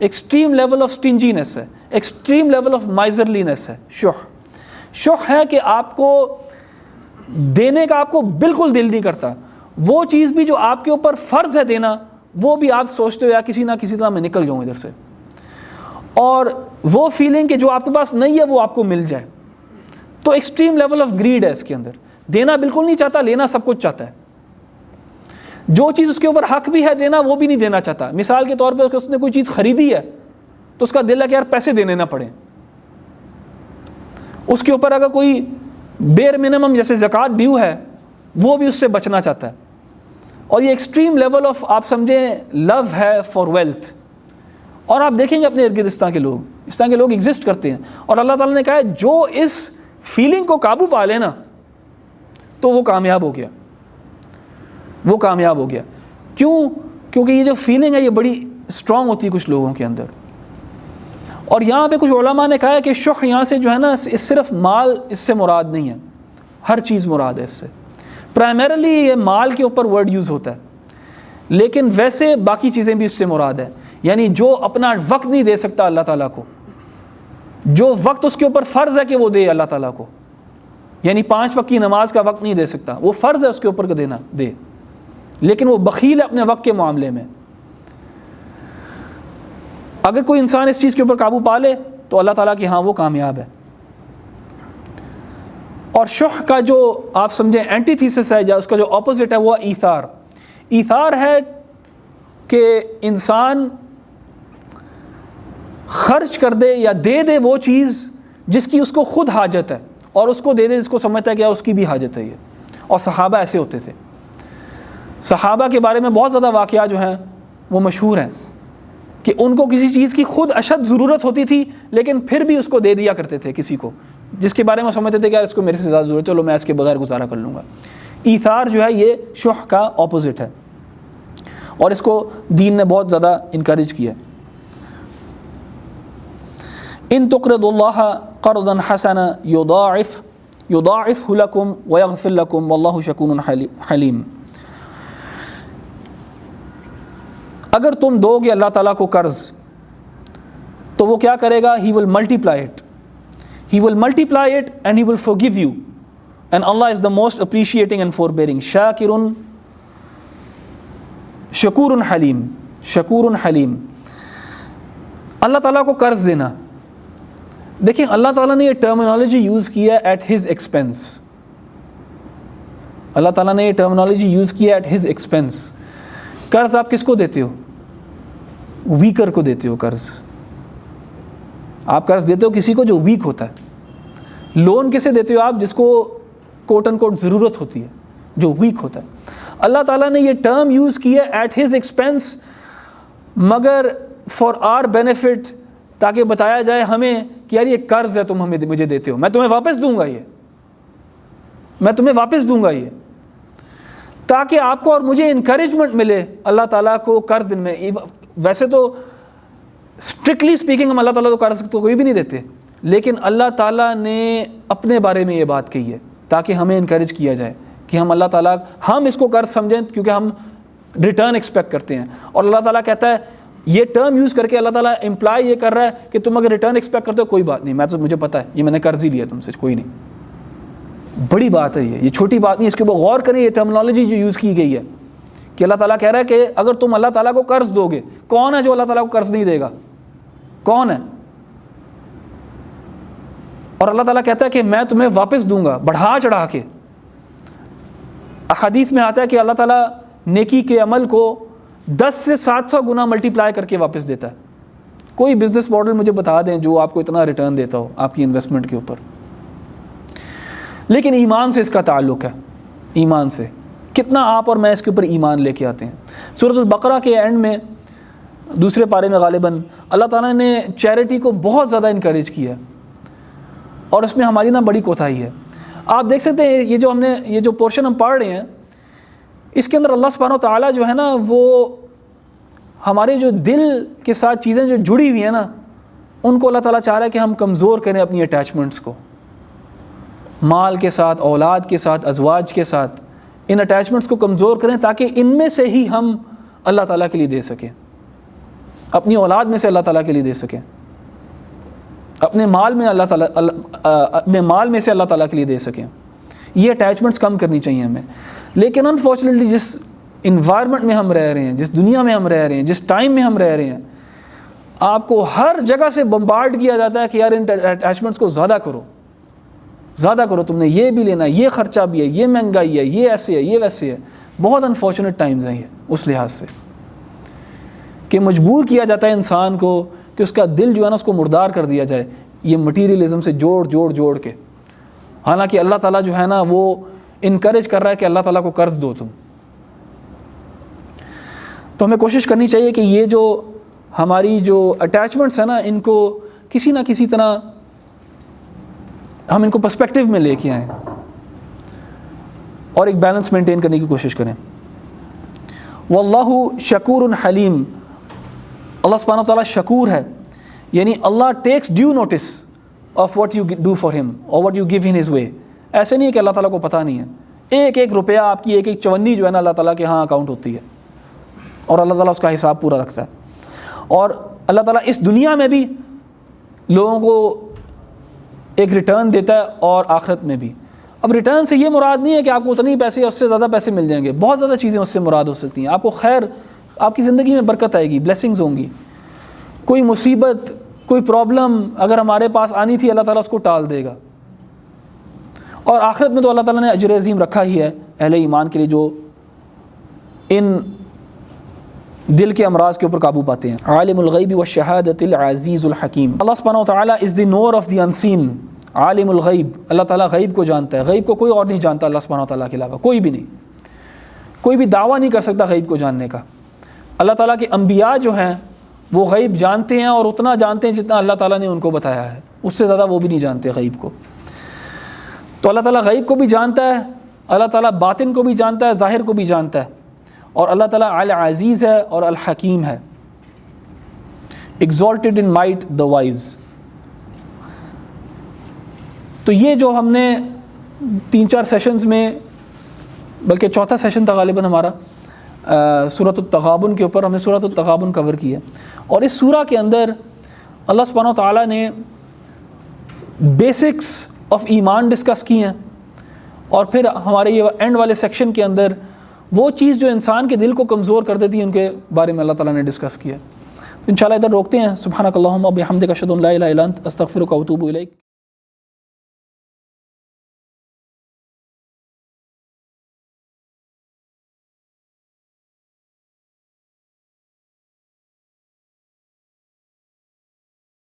ایکسٹریم لیول آف سٹنجینس ہے، ایکسٹریم لیول آف مائزرلینس ہے. شح ہے کہ آپ کو دینے کا آپ کو بالکل دل نہیں کرتا، وہ چیز بھی جو آپ کے اوپر فرض ہے دینا وہ بھی آپ سوچتے ہو یا کسی نہ کسی طرح میں نکل جاؤں ادھر سے، اور وہ فیلنگ کہ جو آپ کے پاس نہیں ہے وہ آپ کو مل جائے. تو ایکسٹریم لیول آف گریڈ ہے اس کے اندر، دینا بالکل نہیں چاہتا، لینا سب کچھ چاہتا ہے. جو چیز اس کے اوپر حق بھی ہے دینا وہ بھی نہیں دینا چاہتا. مثال کے طور پہ اس نے کوئی چیز خریدی ہے تو اس کا دل ہے کہ یار پیسے دینے نہ پڑیں. اس کے اوپر اگر کوئی بیر منیمم جیسے زکوٰۃ ڈیو ہے وہ بھی اس سے بچنا چاہتا ہے. اور یہ ایکسٹریم لیول آف آپ سمجھیں لو ہے فار ویلتھ. اور آپ دیکھیں گے اپنے ارد گرد اس طرح کے لوگ ایگزسٹ کرتے ہیں. اور اللہ تعالیٰ نے کہا ہے جو اس فیلنگ کو قابو پا لے نا تو وہ کامیاب ہو گیا, وہ کامیاب ہو گیا. کیوں؟ کیونکہ یہ جو فیلنگ ہے یہ بڑی اسٹرانگ ہوتی ہے کچھ لوگوں کے اندر. اور یہاں پہ کچھ علماء نے کہا ہے کہ شح یہاں سے جو ہے نا صرف مال اس سے مراد نہیں ہے, ہر چیز مراد ہے اس سے. پرائمرلی یہ مال کے اوپر ورڈ یوز ہوتا ہے, لیکن ویسے باقی چیزیں بھی اس سے مراد ہے. یعنی جو اپنا وقت نہیں دے سکتا اللہ تعالیٰ کو, جو وقت اس کے اوپر فرض ہے کہ وہ دے اللہ تعالیٰ کو, یعنی 5 وقت کی نماز کا وقت نہیں دے سکتا, وہ فرض ہے اس کے اوپر کہ دینا دے, لیکن وہ بخیل ہے اپنے وقت کے معاملے میں. اگر کوئی انسان اس چیز کے اوپر قابو پا لے تو اللہ تعالیٰ کی ہاں وہ کامیاب ہے. اور شح کا جو آپ سمجھیں اینٹی تھیسس ہے یا اس کا جو اپوزٹ ہے وہ ایثار. ایثار ہے کہ انسان خرچ کر دے یا دے دے وہ چیز جس کی اس کو خود حاجت ہے, اور اس کو دے دے جس کو سمجھتا ہے کہ اس کی بھی حاجت ہے یہ. اور صحابہ ایسے ہوتے تھے. صحابہ کے بارے میں بہت زیادہ واقعات جو ہیں وہ مشہور ہیں کہ ان کو کسی چیز کی خود اشد ضرورت ہوتی تھی لیکن پھر بھی اس کو دے دیا کرتے تھے کسی کو جس کے بارے میں سمجھتے تھے کہ یار اس کو میرے سے زیادہ ضرورت ہے, چلو میں اس کے بغیر گزارا کر لوں گا. ایثار جو ہے یہ شح کا اپوزٹ ہے, اور اس کو دین نے بہت زیادہ انکریج کیا. ان تقرضوا اللہ قرضا حسنا یضاعفہ لکم ویغفر لکم واللہ شکور حلیم. اگر تم دو گے اللہ تعالیٰ کو قرض تو وہ کیا کرے گا؟ He will multiply it. He will multiply it and He will forgive you. And Allah is the most appreciating and forbearing. شاکرٌ شکور حلیم. شکور حلیم. اللہ تعالیٰ کو قرض دینا, دیکھیں اللہ تعالیٰ نے یہ ٹرمینالوجی یوز کی ہے ایٹ ہز ایکسپینس. اللہ تعالیٰ نے یہ ٹرمینالوجی یوز کی ہے ایٹ ہز ایکسپینس. قرض آپ کس کو دیتے ہو؟ ویکر کو دیتے ہو قرض. آپ قرض دیتے ہو کسی کو جو ویک ہوتا ہے. لون کسے دیتے ہو آپ؟ جس کو کوٹ اینڈ کوٹ ضرورت ہوتی ہے, جو ویک ہوتا ہے. اللہ تعالیٰ نے یہ ٹرم یوز کی ہے ایٹ ہز ایکسپینس, مگر فار آر بینیفٹ, تاکہ بتایا جائے ہمیں کہ یار یہ قرض ہے تم مجھے دیتے ہو, میں تمہیں واپس دوں گا, میں تمہیں واپس دوں گا یہ, تاکہ آپ کو اور مجھے انکریجمنٹ ملے اللہ تعالیٰ کو قرض دینے میں. ویسے تو اسٹرکٹلی اسپیکنگ ہم اللہ تعالیٰ کو قرض تو کوئی بھی نہیں دیتے, لیکن اللہ تعالیٰ نے اپنے بارے میں یہ بات کہی ہے تاکہ ہمیں انکریج کیا جائے کہ ہم اللہ تعالیٰ ہم اس کو قرض سمجھیں کیونکہ ہم ریٹرن ایکسپیکٹ کرتے ہیں. اور اللہ تعالیٰ کہتا ہے, یہ ٹرم یوز کر کے اللہ تعالیٰ امپلائی یہ کر رہا ہے کہ تم اگر ریٹرن ایکسپیکٹ کرتے ہو کوئی بات نہیں, مجھے پتہ ہے یہ میں نے قرض ہی لیا تم سے, کوئی نہیں. بڑی بات ہے یہ چھوٹی بات نہیں. اس کے اوپر غور کریں, یہ ٹرمنالوجی جو یوز کی گئی ہے کہ اللہ تعالیٰ کہہ رہا ہے کہ اگر تم اللہ تعالیٰ کو قرض دو گے, کون ہے جو اللہ تعالیٰ کو قرض نہیں دے گا؟ کون ہے؟ اور اللہ تعالیٰ کہتا ہے کہ میں تمہیں واپس دوں گا بڑھا چڑھا کے. احادیث میں آتا ہے کہ اللہ تعالیٰ نیکی کے عمل کو 10 سے 700 گنا ملٹیپلائی کر کے واپس دیتا ہے. کوئی بزنس ماڈل مجھے بتا دیں جو آپ کو اتنا ریٹرن دیتا ہو آپ کی انویسٹمنٹ کے اوپر. لیکن ایمان سے اس کا تعلق ہے, ایمان سے کتنا آپ اور میں اس کے اوپر ایمان لے کے آتے ہیں. سورۃ البقرہ کے اینڈ میں دوسرے پارے میں غالباً اللہ تعالیٰ نے چیریٹی کو بہت زیادہ انکریج کیا, اور اس میں ہماری نا بڑی کوتاہی ہے. آپ دیکھ سکتے ہیں یہ جو پورشن ہم پڑھ رہے ہیں اس کے اندر اللہ سبحانہ و تعالیٰ جو ہے نا وہ ہمارے جو دل کے ساتھ چیزیں جو جڑی ہوئی ہیں نا ان کو اللہ تعالیٰ چاہ رہا ہے کہ ہم کمزور کریں اپنی اٹیچمنٹس کو, مال کے ساتھ, اولاد کے ساتھ, ازواج کے ساتھ, ان اٹیچمنٹس کو کمزور کریں تاکہ ان میں سے ہی ہم اللہ تعالیٰ کے لیے دے سکیں, اپنی اولاد میں سے اللہ تعالیٰ کے لیے دے سکیں, اپنے مال میں اپنے مال میں سے اللہ تعالیٰ کے لیے دے سکیں. یہ اٹیچمنٹس کم کرنی چاہیے ہمیں. لیکن انفارچونیٹلی جس انوائرمنٹ میں ہم رہ رہے ہیں, جس دنیا میں ہم رہ رہے ہیں, جس ٹائم میں ہم رہ رہے ہیں, آپ کو ہر جگہ سے بمبارڈ کیا جاتا ہے کہ یار ان اٹیچمنٹس کو زیادہ کرو, زیادہ کرو, تم نے یہ بھی لینا ہے, یہ خرچہ بھی ہے, یہ مہنگائی ہے, یہ ایسے ہے, یہ ویسے ہے. بہت انفارچونیٹ ٹائمز ہیں یہ اس لحاظ سے کہ مجبور کیا جاتا ہے انسان کو کہ اس کا دل جو ہے نا اس کو مردار کر دیا جائے یہ مٹیریلزم سے جوڑ کے. حالانکہ اللہ تعالیٰ جو ہے نا وہ انکریج کر رہا ہے کہ اللہ تعالیٰ کو قرض دو تم. تو ہمیں کوشش کرنی چاہیے کہ یہ جو ہماری جو اٹیچمنٹس ہیں نا، ان کو کسی نہ کسی طرح ہم ان کو پرسپیکٹیو میں لے کے آئیں اور ایک بیلنس مینٹین کرنے کی کوشش کریں. واللہ شکور حلیم، اللہ سبحانہ وتعالیٰ شکور ہے، یعنی Allah takes due notice of what you do for him اور what you give in his way. ایسے نہیں ہے کہ اللہ تعالیٰ کو پتہ نہیں ہے. ایک ایک روپیہ آپ کی ایک ایک چونی جو ہے نا اللہ تعالیٰ کے ہاں اکاؤنٹ ہوتی ہے، اور اللہ تعالیٰ اس کا حساب پورا رکھتا ہے. اور اللہ تعالیٰ اس دنیا میں بھی لوگوں کو ایک ریٹرن دیتا ہے اور آخرت میں بھی. اب ریٹرن سے یہ مراد نہیں ہے کہ آپ کو اتنے پیسے یا اس سے زیادہ پیسے مل جائیں گے، بہت زیادہ چیزیں اس سے مراد ہو سکتی ہیں. آپ کو خیر، آپ کی زندگی میں برکت آئے گی، بلیسنگز ہوں گی. کوئی مصیبت، کوئی پرابلم اگر ہمارے پاس آنی تھی، اللہ تعالیٰ اس کو ٹال دے گا. اور آخرت میں تو اللہ تعالیٰ نے اجر عظیم رکھا ہی ہے اہل ایمان کے لیے، جو ان دل کے امراض کے اوپر قابو پاتے ہیں. عالم الغیب والشہادۃ العزیز الحکیم. اللہ سبحانہ وتعالیٰ از دی نور آف دی انسین. عالم الغیب، اللہ تعالیٰ غیب کو جانتا ہے. غیب کو کوئی اور نہیں جانتا اللہ سبحانہ وتعالیٰ کے علاوہ، کوئی بھی نہیں. کوئی بھی دعویٰ نہیں کر سکتا غیب کو جاننے کا. اللہ تعالیٰ کے انبیاء جو ہیں وہ غیب جانتے ہیں، اور اتنا جانتے ہیں جتنا اللہ تعالیٰ نے ان کو بتایا ہے، اس سے زیادہ وہ بھی نہیں جانتے غیب کو. تو اللہ تعالیٰ غیب کو بھی جانتا ہے، اللہ تعالیٰ باطن کو بھی جانتا ہے، ظاہر کو بھی جانتا ہے. اور اللہ تعالیٰ العزیز ہے اور الحکیم ہے. exalted in might the wise. تو یہ جو ہم نے 3-4 سیشنز میں، بلکہ چوتھا سیشن تھا غالباً ہمارا سورۃ التغابن کے اوپر، ہم نے سورۃ التغابن کور کی ہے. اور اس سورہ کے اندر اللہ سبحانہ و تعالیٰ نے بیسکس آف ایمان ڈسکس کی ہیں، اور پھر ہمارے یہ اینڈ والے سیکشن کے اندر وہ چیز جو انسان کے دل کو کمزور کر دیتی ہے ان کے بارے میں اللہ تعالیٰ نے ڈسکس کیا. تو انشاءاللہ ادھر روکتے ہیں. سبحانک اللہم و بحمدک اشہد ان لا الہ الا انت استغفرک و اتوب الیک.